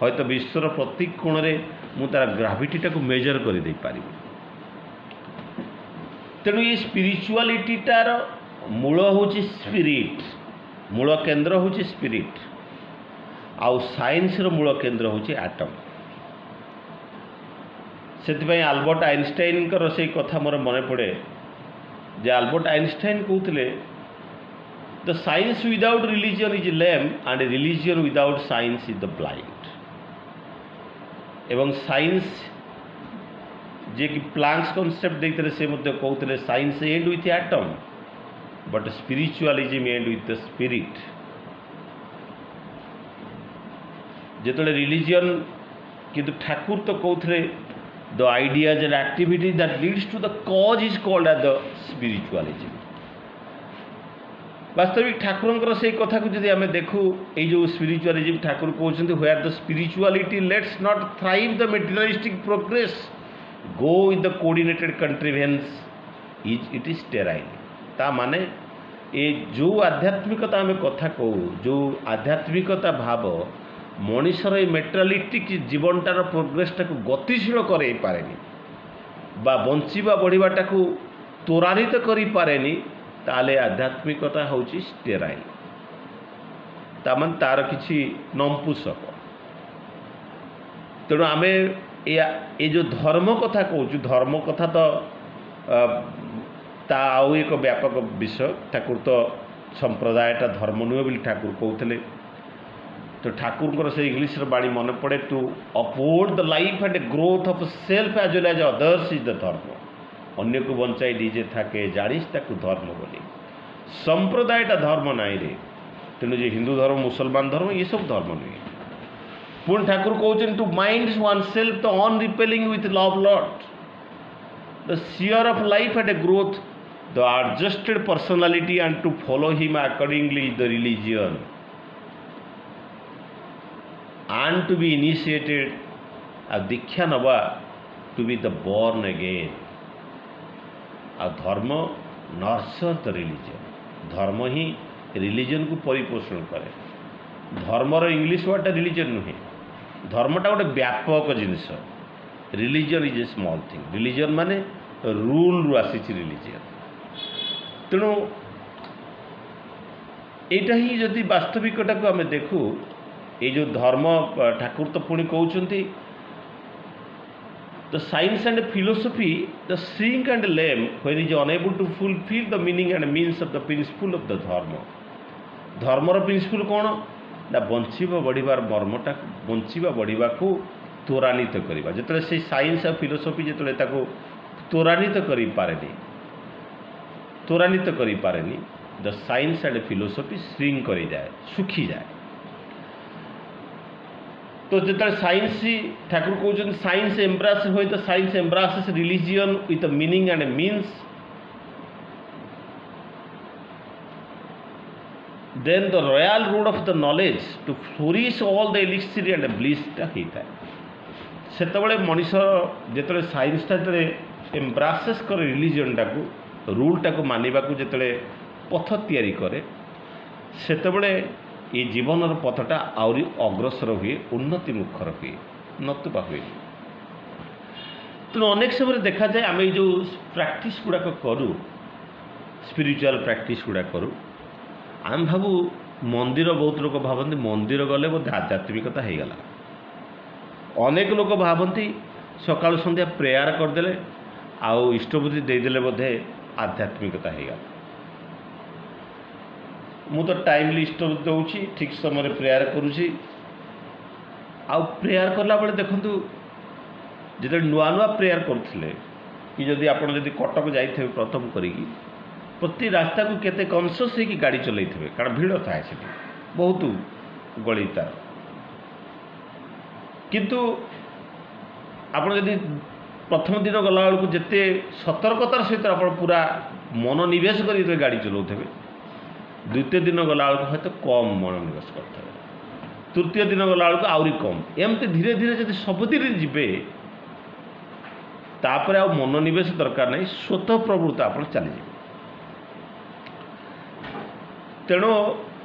ହয়তো ବିଶ୍ୱର ପ୍ରତି କୋଣରେ ମୁଁ ତାର ଗ୍ରାଭିଟିଟାକୁ ମେଜର କରିଦେଇପାରିବି। ତେଣୁ ଏ ସ୍ପିରିଚୁଆଲିଟିଟାର ମୂଳ ହେଉଛି ସ୍ପିରିଟ୍, ମୂଳ କେନ୍ଦ୍ର ହେଉଛି ସ୍ପିରିଟ୍, ଆଉ ସାଇନ୍ସର ମୂଳ କେନ୍ଦ୍ର ହେଉଛି ଆଟମ୍। ସେଥିପାଇଁ ଆଲବର୍ଟ ଆଇନଷ୍ଟାଇନଙ୍କର ସେଇ କଥା ମୋର ମନେ ପଡ଼େ, ଯେ ଆଲବର୍ଟ ଆଇନଷ୍ଟାଇନ କହୁଥିଲେ, the science without religion is lame and religion without science is the blind. ଏବଂ ସାଇନ୍ସ ଯିଏକି ପ୍ଲାଙ୍କ୍ସ କନସେପ୍ଟ ଦେଇଥିଲେ, ସେ ମଧ୍ୟ କହୁଥିଲେ science end with atom but spiritualism end with the spirit. ଯେତେବେଳେ ରିଲିଜିଅନ୍, କିନ୍ତୁ ଠାକୁର ତ କହୁଥିଲେ the ideas and activity that leads to the cause is called as the spiritualism. ବାସ୍ତବିକ ଠାକୁରଙ୍କର ସେଇ କଥାକୁ ଯଦି ଆମେ ଦେଖୁ, ଏଇ ଯେଉଁ ସ୍ପିରିଚୁଆଲିଜିମ୍, ଠାକୁର କହୁଛନ୍ତି where the spirituality lets not thrive the materialistic progress go with the coordinated contrivance it is sterile। ତା ମାନେ ଏ ଯେଉଁ ଆଧ୍ୟାତ୍ମିକତା ଆମେ କଥା କହୁ, ଯେଉଁ ଆଧ୍ୟାତ୍ମିକତା ଭାବ ମଣିଷର ଏ ମେଟେରିଆଲିଷ୍ଟିକ୍ ଜୀବନଟାର ପ୍ରୋଗ୍ରେସଟାକୁ ଗତିଶୀଳ କରାଇ ପାରେନି ବା ବଞ୍ଚିବା ବଢ଼ିବାଟାକୁ ତ୍ୱରାନ୍ୱିତ କରିପାରେନି, ତାହେଲେ ଆଧ୍ୟାତ୍ମିକତା ହେଉଛି ଷ୍ଟେରାଇଲ୍। ତାମାନେ ତାର କିଛି ନଂପୁସକ। ତେଣୁ ଆମେ ଏ ଯେଉଁ ଧର୍ମ କଥା କହୁଛୁ, ଧର୍ମ କଥା ତ ତା ଆଉ ଏକ ବ୍ୟାପକ ବିଷୟ। ଠାକୁର ତ ସମ୍ପ୍ରଦାୟଟା ଧର୍ମ ନୁହେଁ ବୋଲି ଠାକୁର କହୁଥିଲେ। ତ ଠାକୁରଙ୍କର ସେ ଇଂଲିଶର ବାଣୀ ମନେ ପଡ଼େ, to uphold the life and growth of self as well as others is the dharma. ଅନ୍ୟକୁ ବଞ୍ଚାଇ ନିଜେ ଥାକେ ଜାଣିସ୍ ତାକୁ ଧର୍ମ ବୋଲି। ସମ୍ପ୍ରଦାୟଟା ଧର୍ମ ନାହିଁରେ। ତେଣୁ ଯେ ହିନ୍ଦୁ ଧର୍ମ, ମୁସଲମାନ ଧର୍ମ, ଏସବୁ ଧର୍ମ ନୁହେଁ। ପୁଣି ଠାକୁର କହୁଛନ୍ତି, to mind one self the unrepelling with love lot, the seer of life and growth, the adjusted personality and to follow him accordingly the religion and to be initiated, ଆଉ ଦୀକ୍ଷା ନେବା to be the born again। ଆଉ ଧର୍ମ nurture ଦ religion, ଧର୍ମ ହିଁ ରିଲିଜିଅନ୍କୁ ପରିପୋଷଣ କରେ। ଧର୍ମର English ୱାର୍ଡ଼ଟା religion ନୁହେଁ, ଧର୍ମଟା ଗୋଟେ ବ୍ୟାପକ ଜିନିଷ। Religion is a small thing. Religion ମାନେ ରୁଲ୍ରୁ ଆସିଛି ରିଲିଜିଅନ୍। ତେଣୁ ଏଇଟା ହିଁ ଯଦି ବାସ୍ତବିକଟାକୁ ଆମେ ଦେଖୁ, ଏଇ ଯେଉଁ ଧର୍ମ, ଠାକୁର ତ ପୁଣି କହୁଛନ୍ତି, the science and philosophy the shrink and lame when is unable to fulfill the meaning and means of the principle of the ଧର୍ମ। ଧର୍ମର ପ୍ରିନ୍ସିପୁଲ୍ କ'ଣ ନା ବଞ୍ଚିବା ବଢ଼ିବାର ମର୍ମଟାକୁ, ବଞ୍ଚିବା ବଢ଼ିବାକୁ ତ୍ୱରାନ୍ୱିତ କରିବା। ଯେତେବେଳେ ସେଇ ସାଇନ୍ସ ଆଉ ଫିଲୋସଫି ଯେତେବେଳେ ତାକୁ ତ୍ୱରାନ୍ୱିତ କରିପାରେନି, ଦ ସାଇନ୍ସ ଆଣ୍ଡ ଫିଲୋସଫି shrink କରିଯାଏ, ଶୁଖିଯାଏ। तो जो साइंस ठाकुर कहते साइंस एम्ब्रास हुए तो science embraces religion with a meaning and means then the royal route of the knowledge to flourish all the elixir and ब्लिसटा होता है से मनीष जो साइंसटा जो एम्ब्रासेस करे रिलीजियनटा को रूलटा को मानवा को जो पथ तैयारी करे सेतबले ये जीवनर पथटा आउरी अग्रसर हुए उन्नति मुखर हुए नतुबा हुए तेणु अनेक समय देखा जाए आम जो प्रैक्टिस गुड़ाक करूँ स्पिरिचुअल प्रैक्टिस गुड़ा करूँ आम भावु मंदिर बहुत लोग भावती मंदिर गले बोधे आध्यात्मिकता हो गला अनेक लोग भावती सकाल संध्या प्रेयर करदे आउ इष्टबुद्धि देदेले बोधे आध्यात्मिकता हो गला मु तो टाइमली इष्टबुद्धि दूसरी ठीक समय प्रेयर करुँची आउ प्रेयर कला बेले देखूँ जो नुआ नुआ प्रेयर करुले कि जदि आप कटक जाइए प्रथम करी प्रति रास्ता को केते कनसियस होगी गाड़ी चलते कारण भिड़ थाए से बहुत गली तार किंतु आप प्रथम दिन गला बेलू जिते सतर्कतार सहित आप पूरा मनोनिवेश कर गाड़ी चलाऊे द्वितीय दिन गला बेलू हयतो कम मनोनिवेश करते तृतीय दिन गला बेलू आहरी कम एमती धीरे धीरे जब सबुदिन जीवे तापर आ मनोनिवेश दरकार नहीं स्वतः प्रवृत्त आप चलीजे तेणु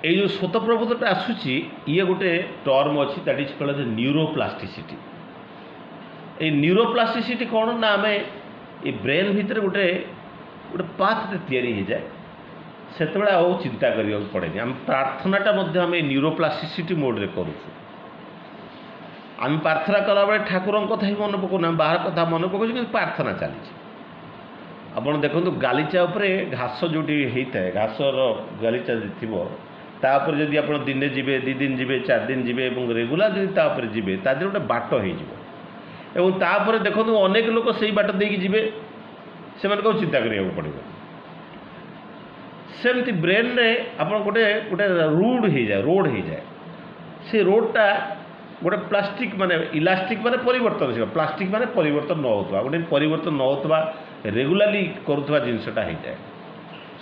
ये जो स्वतः प्रवृत्ता आसूची ये गोटे टर्म अच्छी दैट इज कॉल्ड न्यूरोप्लास्टिसिटी ये न्यूरोप्लास्टिसिटी कौन ना आम ये ब्रेन भितर गोटे गोटे पाथ तैयारी हो जाए से चिंता करने पड़े आम प्रार्थनाटा आम न्यूरोप्लास्टिसिटी मोड्रे करूँ आम प्रार्थना कला बेले ठाकुर कथा ही मन पकाना बाहर कथा मन पकाऊँ कि प्रार्थना चली आपड़ देखो गालीचा उपरे घास जो होता है घासर गालीचा थी तापर जदि आप दिने जीवे दी दिन जीवे 4 दिन जीवे रेगुलर जब जीवे तादे गोटे बाट हो देखो अनेक लोक से बाट देकी जीवे से चिंता करा पड़ो सेमती ब्रेन रे आप गोटे गोटे रोड हो जाए से रोडटा गोटे प्लास्टिक माने इलास्टिक माने परिवर्तन प्लास्टिक माने परिवर्तन न होता गोटे परिवर्तन न होता रेगुलाली करुवा जिनसटा हो जाए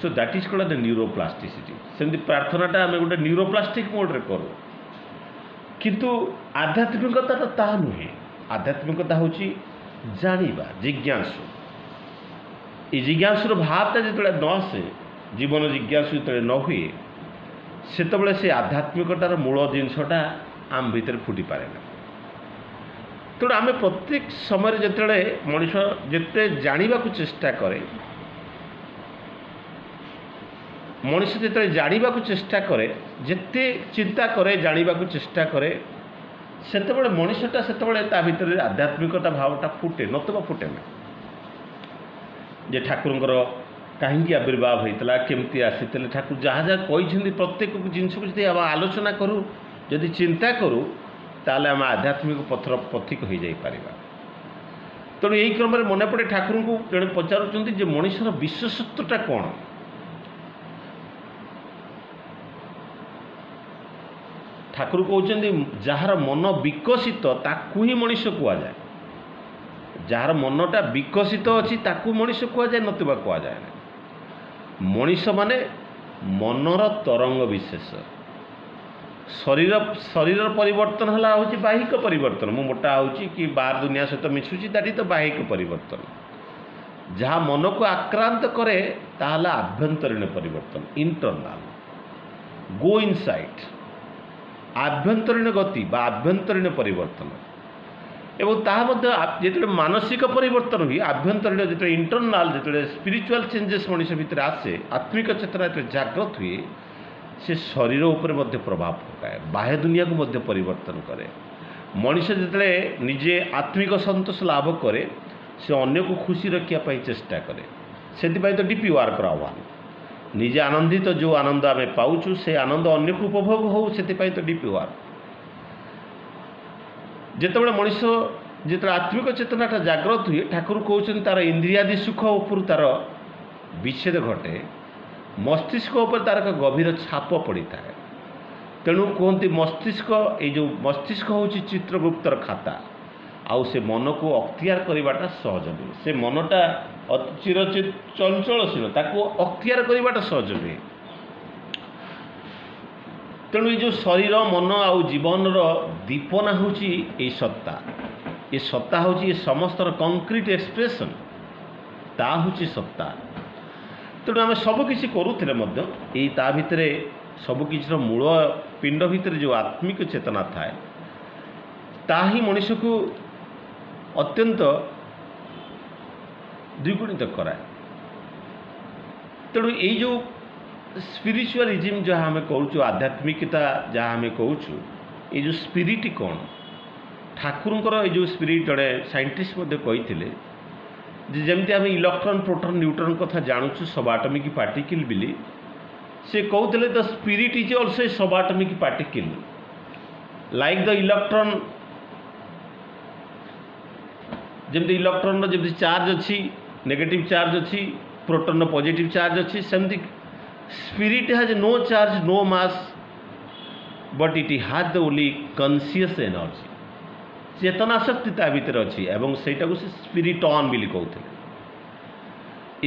so that is called neuroplasticity सेमती प्रार्थनाटा आम गोटे न्यूरोप्लास्टिक मोड्रे करूँ किंतु आध्यात्मिकता तो ता नुहे आध्यात्मिकता हूँ जानिबा जिज्ञासु ये जिज्ञासुर भावटा जो न आसे जीवन जिज्ञासु जो न हुए सेतबले से आध्यात्मिकतार मूल जिनसटा आम भीतर फुटी पारे ना तेणु आम प्रत्येक समय जिते मनीष जिते जाना चेष्टा करे मनीष जिते जाना चेष्टा करे जिते चिंता करे जाना चेष्टा करे सेतबले मनीषटा सेतबले ता भीतर आध्यात्मिकता भावटा फुटे नतुबा फुटे ना जे ठाकुरंकर कहीं आविर्भाव होता केमती आसी ठाकुर जहाँ जहाँ कही प्रत्येक जिनस को जी आलोचना करूँ जदि चिंता करूँ ताले आम आध्यात्मिक पथर पथिक हो जापर तेणु यही क्रम में मन पड़े ठाकुर को जड़े पचारुंट मनीषर विशेषत्वटा कौन ठाकुर कहते जार मन विकसित ताकू ही मनीष कहुए जार मनटा विकसित अच्छी ताकू मनीष कहुए नतुबा कहुए मनीष माने मनर तरंग विशेष शरीर शरीर परिवर्तन है हूँ बाहिक परिवर्तन मु मोटा हो कि बाहर दुनिया सहित मिशुची दैट तो बाहिक परिवर्तन जहाँ मन को आक्रांत करे ताहला आभ्यंतरीण परिवर्तन इंटरनाल गो इनसाइड आभ्यंतरीण गति बा आभ्यंतरीण परिवर्तन एवं जो मानसिक परिवर्तन हुए आभ्यंतरीण जो इंटरनाल जो स्पिरिचुअल चेंजेस मनीष भितर आसे आत्मिक चेतना जो जागृत हुए से शरीर उपर मध्य प्रभाव पकाए बाह्य दुनिया को मध्य परिवर्तन करे मनीष जिते निजे आत्मिक संतोष लाभ करे से अन्य को खुशी रखा चेष्टा करे से तो डीपी वार्कर आह्वान निजे आनंदित जो आनंद आम पाचु से आनंद अन्य को उपभोग हो से तो डीपी वार्क जिते मनीष जो आत्मिक चेतनाटा जागृत हुए ठाकुर कहते तार इंद्रियादि सुख उपर तार विच्छेद घटे मस्तिष्क उपर तार एक गभीर छाप पड़ी था तेणु कहते मस्तिष्क ये जो मस्तिष्क हूँ चित्रगुप्तर खाता आउ से मन को अख्तियार करवाटा सहज नुहे से मनटा चिरचित चंचलशील ताको अख्तियार करवाटा सहज नुहे तेणु ये जो शरीर मन आउ जीवन दीपना हूँ ये सत्ता हूँ ये समस्त कंक्रीट एक्सप्रेशन ता हूँ सत्ता तेणु आम सबकि करूँ ता भितर सबकिछिर मूल पिंड भितर जो आत्मिक चेतना थाए ता ही मनुष्य को अत्यंत द्विगुणित कराए तेणु ये जो स्पिरिचुअलिज्म जहाँ आम कहूँ आध्यात्मिकता जहाँ आम कहूँ ये जो स्पिरिट कौन ठाकुरंकर ये जो स्पिरिट जड़े साइंटिस्ट कही जमती आम इलेक्ट्रॉन प्रोटॉन न्यूट्रॉन कथा जानूँ सबएटॉमिक पार्टिकल बिली से कहते the spirit is also a subatomic particle like the electron जमती इलेक्ट्रॉन जमी चार्ज अच्छी नेगेटिव चार्ज अच्छी प्रोटॉन पॉजिटिव चार्ज अच्छी सेमती spirit has no charge no mass but it has the only conscious energy चेतना शक्ति ता भीतर अच्छी एवं सेटा को स्पिरिटॉन बिली कहते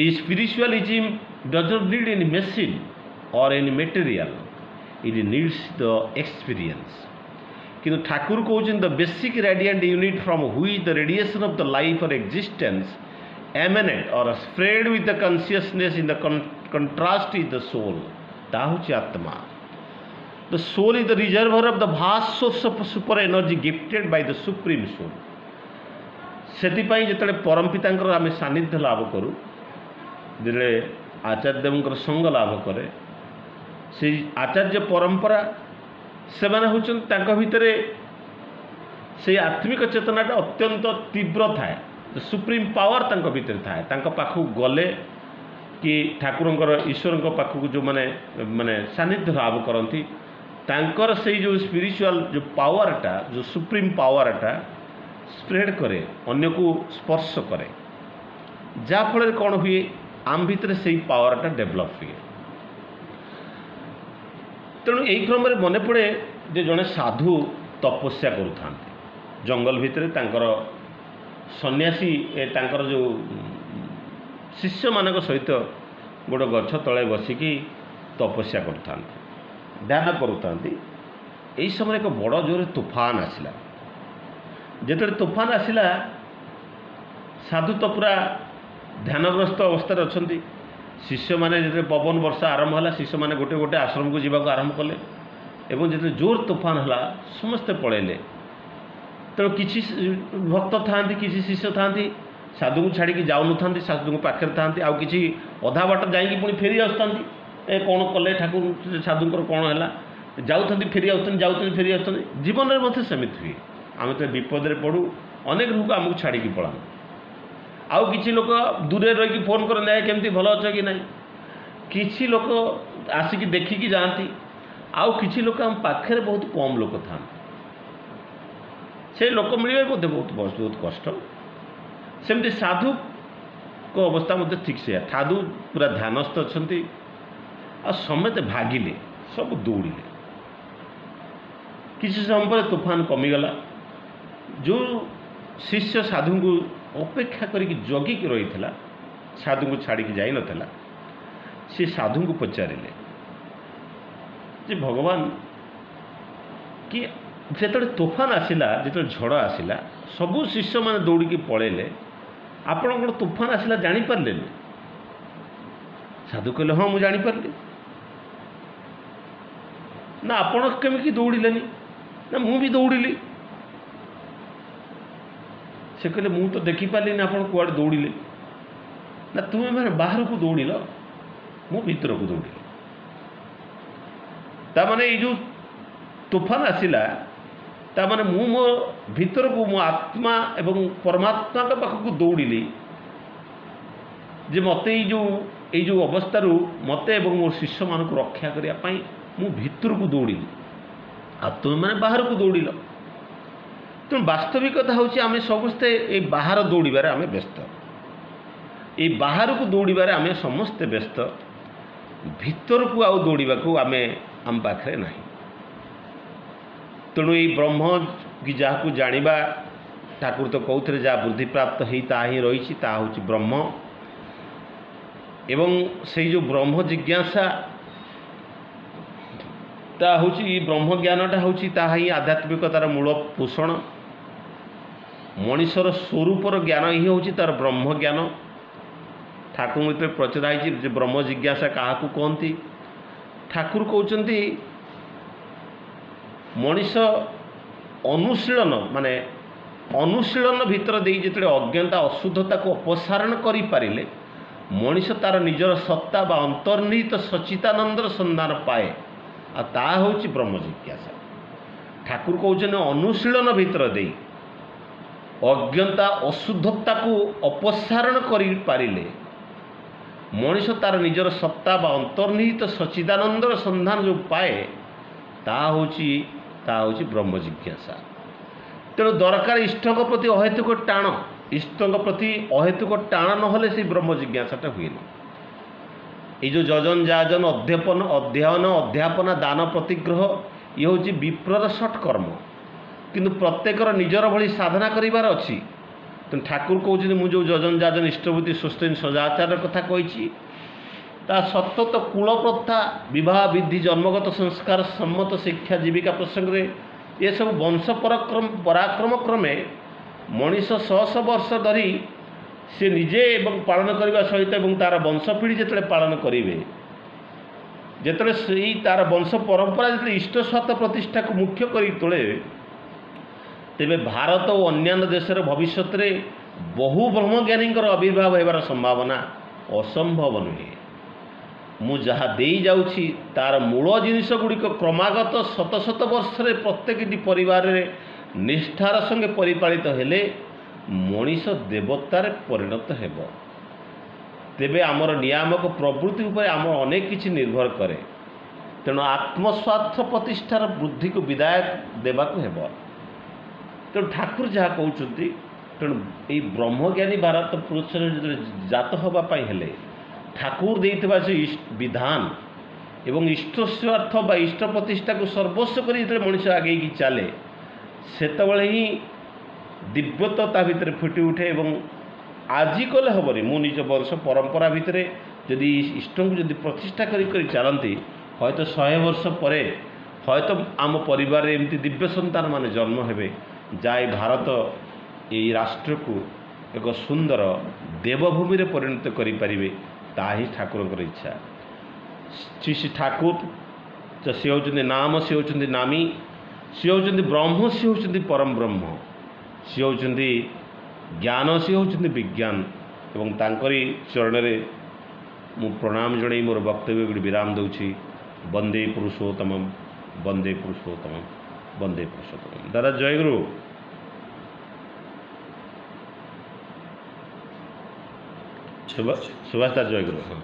ये spiritualism does not need any machine or any material it needs the experience किंतु ठाकुर कहते the basic radiant unit from हुई the radiation of the life or existence emanate or spread with the consciousness in the contrast is the soul ता हूँ आत्मा the soul is the reservoir of the vast source of super energy gifted by the supreme soul से जो परम पितांकर आम सानिध्य लाभ करूँ जे आचार्य देवंकर संग लाभ करे से आचार्य परंपरा से माने होचन भितर से आत्मिक चेतनाटा अत्यंत तीव्र थाए सुप्रीम पावर तांको भितर थाए तांको पाखु गले कि ठाकुरंकर ईश्वरंकर पाखु जो माने माने सानिध्य लाभ करती तांकर से जो स्पिरिचुअल जो पावरटा जो सुप्रीम पावरटा स्प्रेड करे अन्य को स्पर्श करे जाफल कौन हुए आम भितर से पावरटा डेभलप हुए तेणु यही क्रम मन पड़े जे जड़े साधु तपस्या करुता जंगल भितर तांकर सन्यासी तांकर जो शिष्य मान सहित गोटे गछ तले बसिकी तपस्या करुता ध्यान करुता यही समय एक बड़ जोर तूफान आसला जो तूफान आसला साधु तो पूरा ध्यानग्रस्त अवस्था अच्छा शिष्य मैंने जो पवन वर्षा आरंभ है शिष्य मैंने गोटे गोटे आश्रम को जावाक आरंभ कले एवं जो जोर तूफान है समस्ते पलैले तेणु किसी भक्त था किसी शिष्य था साधु को छाड़ी जाऊन था साधु पाखे था आउ कि अधा बाट जाकि पुणी फेरी आसता ए कौन कले ठाकुर साधुंर कौन है जाऊँ फेरी आसुँच फेरी आस जीवन में मतलब सेमती हुए आम तो विपद में पड़ू अनेक लोग आमको छाड़ी पड़ा आउ किसी लोक दूरे रही फोन कर केमती भल अच्छ कि ना किसी लोक आसिक देखिकी जाती आउ किसी लोक आम पाखे बहुत कम लोक था से लोक मिले बोधे बहुत बहुत कष्ट सेमती साधु को अवस्था मत ठीक से साधु पूरा ध्यानस्थ अच्छा समते भागिले सब दौड़िले किसी समय पर तूफान कमीगला जो शिष्य साधु को अपेक्षा करिक जगिक रही साधु को छाड़ी जाई नथला से साधु को पचारे जे भगवान कि जो तूफान आसला जो झड़ आसला सबू शिष्य मैंने दौड़िकी पलैले आपण कौन तूफान आसला जापारे साधु कहले हाँ मुझे जापारि ना आपण केमिकी दौड़िलेनी ना मु भी दौड़िली से कहले मु तो देखिपारे आप कुआड़े दौड़िले ना तुम्हें मैंने बाहर को दौड़ मु भीतर को दौड़ ताने ये जो तूफान आसला ताने मु मो भीतर को मो आत्मा एवं परमात्मा के पाखक दौड़िली जे मत जो अवस्था मत एवं मो शिष्य मान को रक्षा करने मु भीतर को दौड़िली आ तुम मैंने बाहर को दौड़ तेणु वास्तविकता हूँ आम समस्ते ये बाहर दौड़ार आम व्यस्त ये बाहर को दौड़ार आम समस्ते व्यस्त भीतर को आउ दौड़ा को आम पाखे ना तेणु ये ब्रह्म कि जहाँ जानिबा ठाकुर तो कहते जहाँ बुद्धि प्राप्त हो ताहा ही रही हूँ ब्रह्म एवं से जो ब्रह्म जिज्ञासा ता हूँ ब्रह्म ज्ञानटा हूँ ताहा ही आध्यात्मिकतार मूल पोषण मनीषर स्वरूपर ज्ञान ही हूँ तार ब्रह्म ज्ञान ठाकुर मत प्रचुरा है ब्रह्म जिज्ञासा क्या कहती ठाकुर कहते मनीष अनुशीलन माने अनुशीलन भितर दे जिते अज्ञता अशुद्धता को अपसारण करि पारिले मनीष तार निजर सत्ता बा अंतर्निहित सच्चिदानंदर संधान पाए आ ता हूँ ब्रह्म जिज्ञासा ठाकुर कहते अनुशीलन भितर दे अज्ञता अशुद्धता को अपसारण करि पारिले मनीष तार निजर सत्ता बा अंतर्निहित सच्चिदानंदर संधान जो पाए ता हूँ ब्रह्म जिज्ञासा तेणु दरकार इष्टक प्रति अहेतुक टाण इष्टक प्रति अहेतुक टाण नहले से ब्रह्म जिज्ञासाटा हुए ये जो जजन जाजन अध्ययन अध्यापना दान प्रतिग्रह ये हूँ विप्रर षट्कर्म किंतु प्रत्येकर निजर भली साधना करिवार अच्छी तेणु ठाकुर कहते मुझे जो जजन जाजन इष्टभूति सुस्थिन सदाचार कथा कही ता सत्य तो कूल प्रथा विवाह विधि जन्मगत संस्कार सम्मत शिक्षा जीविका प्रसंग में ये सब वंश पराक्रम क्रमे मनीष शह वर्ष धरी से निजे पालन करने सहित तार वंशपीढ़ी जिते पालन करेंगे जिते से तार वंश परंपरा जो इष्ट स्वार्थ प्रतिष्ठा को मुख्य कर तोले तेरे भारत और अन्य देशर भविष्य में बहु ब्रह्मज्ञानी आविर्भाव होबार संभावना असंभव नुहे मु जहाँ दे जाऊँगी तार मूल जिनिस गुड़िक क्रमागत शत शत वर्ष प्रत्येक परिवार निष्ठार संगे परिपालित हेले मनीष देवतार परिणत हेब तेबे आमर नियामक प्रवृत्ति उपर आम अनेक किछि निर्भर करे तेणु आत्मस्वार्थ प्रतिष्ठार वृद्धि को विदाय देवाक हेब तेणु ठाकुर जहाँ कहते तेणु ये ब्रह्मज्ञानी भारत पुरुष जात होगापाई हेले ठाकुर देइथिबा से विधान एवं इष्ट स्वार्थ बा इष्ट प्रतिष्ठा को सर्वस्व कर जो मनीष आगे की चले सेतबले ही दिव्यता भितर फुटी उठे एवं आजी कले हेबनी मु निज वंश परंपरा भितर जदि इष्ट को जदि प्रतिष्ठा करी चलती हयतो 100 वर्ष पर हयतो आम परिवार एमती दिव्य संतान माने जन्म हेबे जाए भारत ये राष्ट्र को एक सुंदर देवभूमि रे परिणत करि परिबे ताही ठाकुर इच्छा श्री श्री ठाकुर तो सी होचंदी नाम सी होचंदी नामी सी होचंदी ब्रह्म सी होचंदी परम ब्रह्म सी होचंदी ज्ञान सी होचंदी विज्ञान एवं तांकरी चरण रे मु प्रणाम जणई मोर वक्तव्य गुडी विराम दउछि वंदे पुरुषोत्तमम वंदे पुरुषोत्तमम वंदे पुरुषोत्तमम दादा जय गुरु सुभाष जय गुरु। हाँ।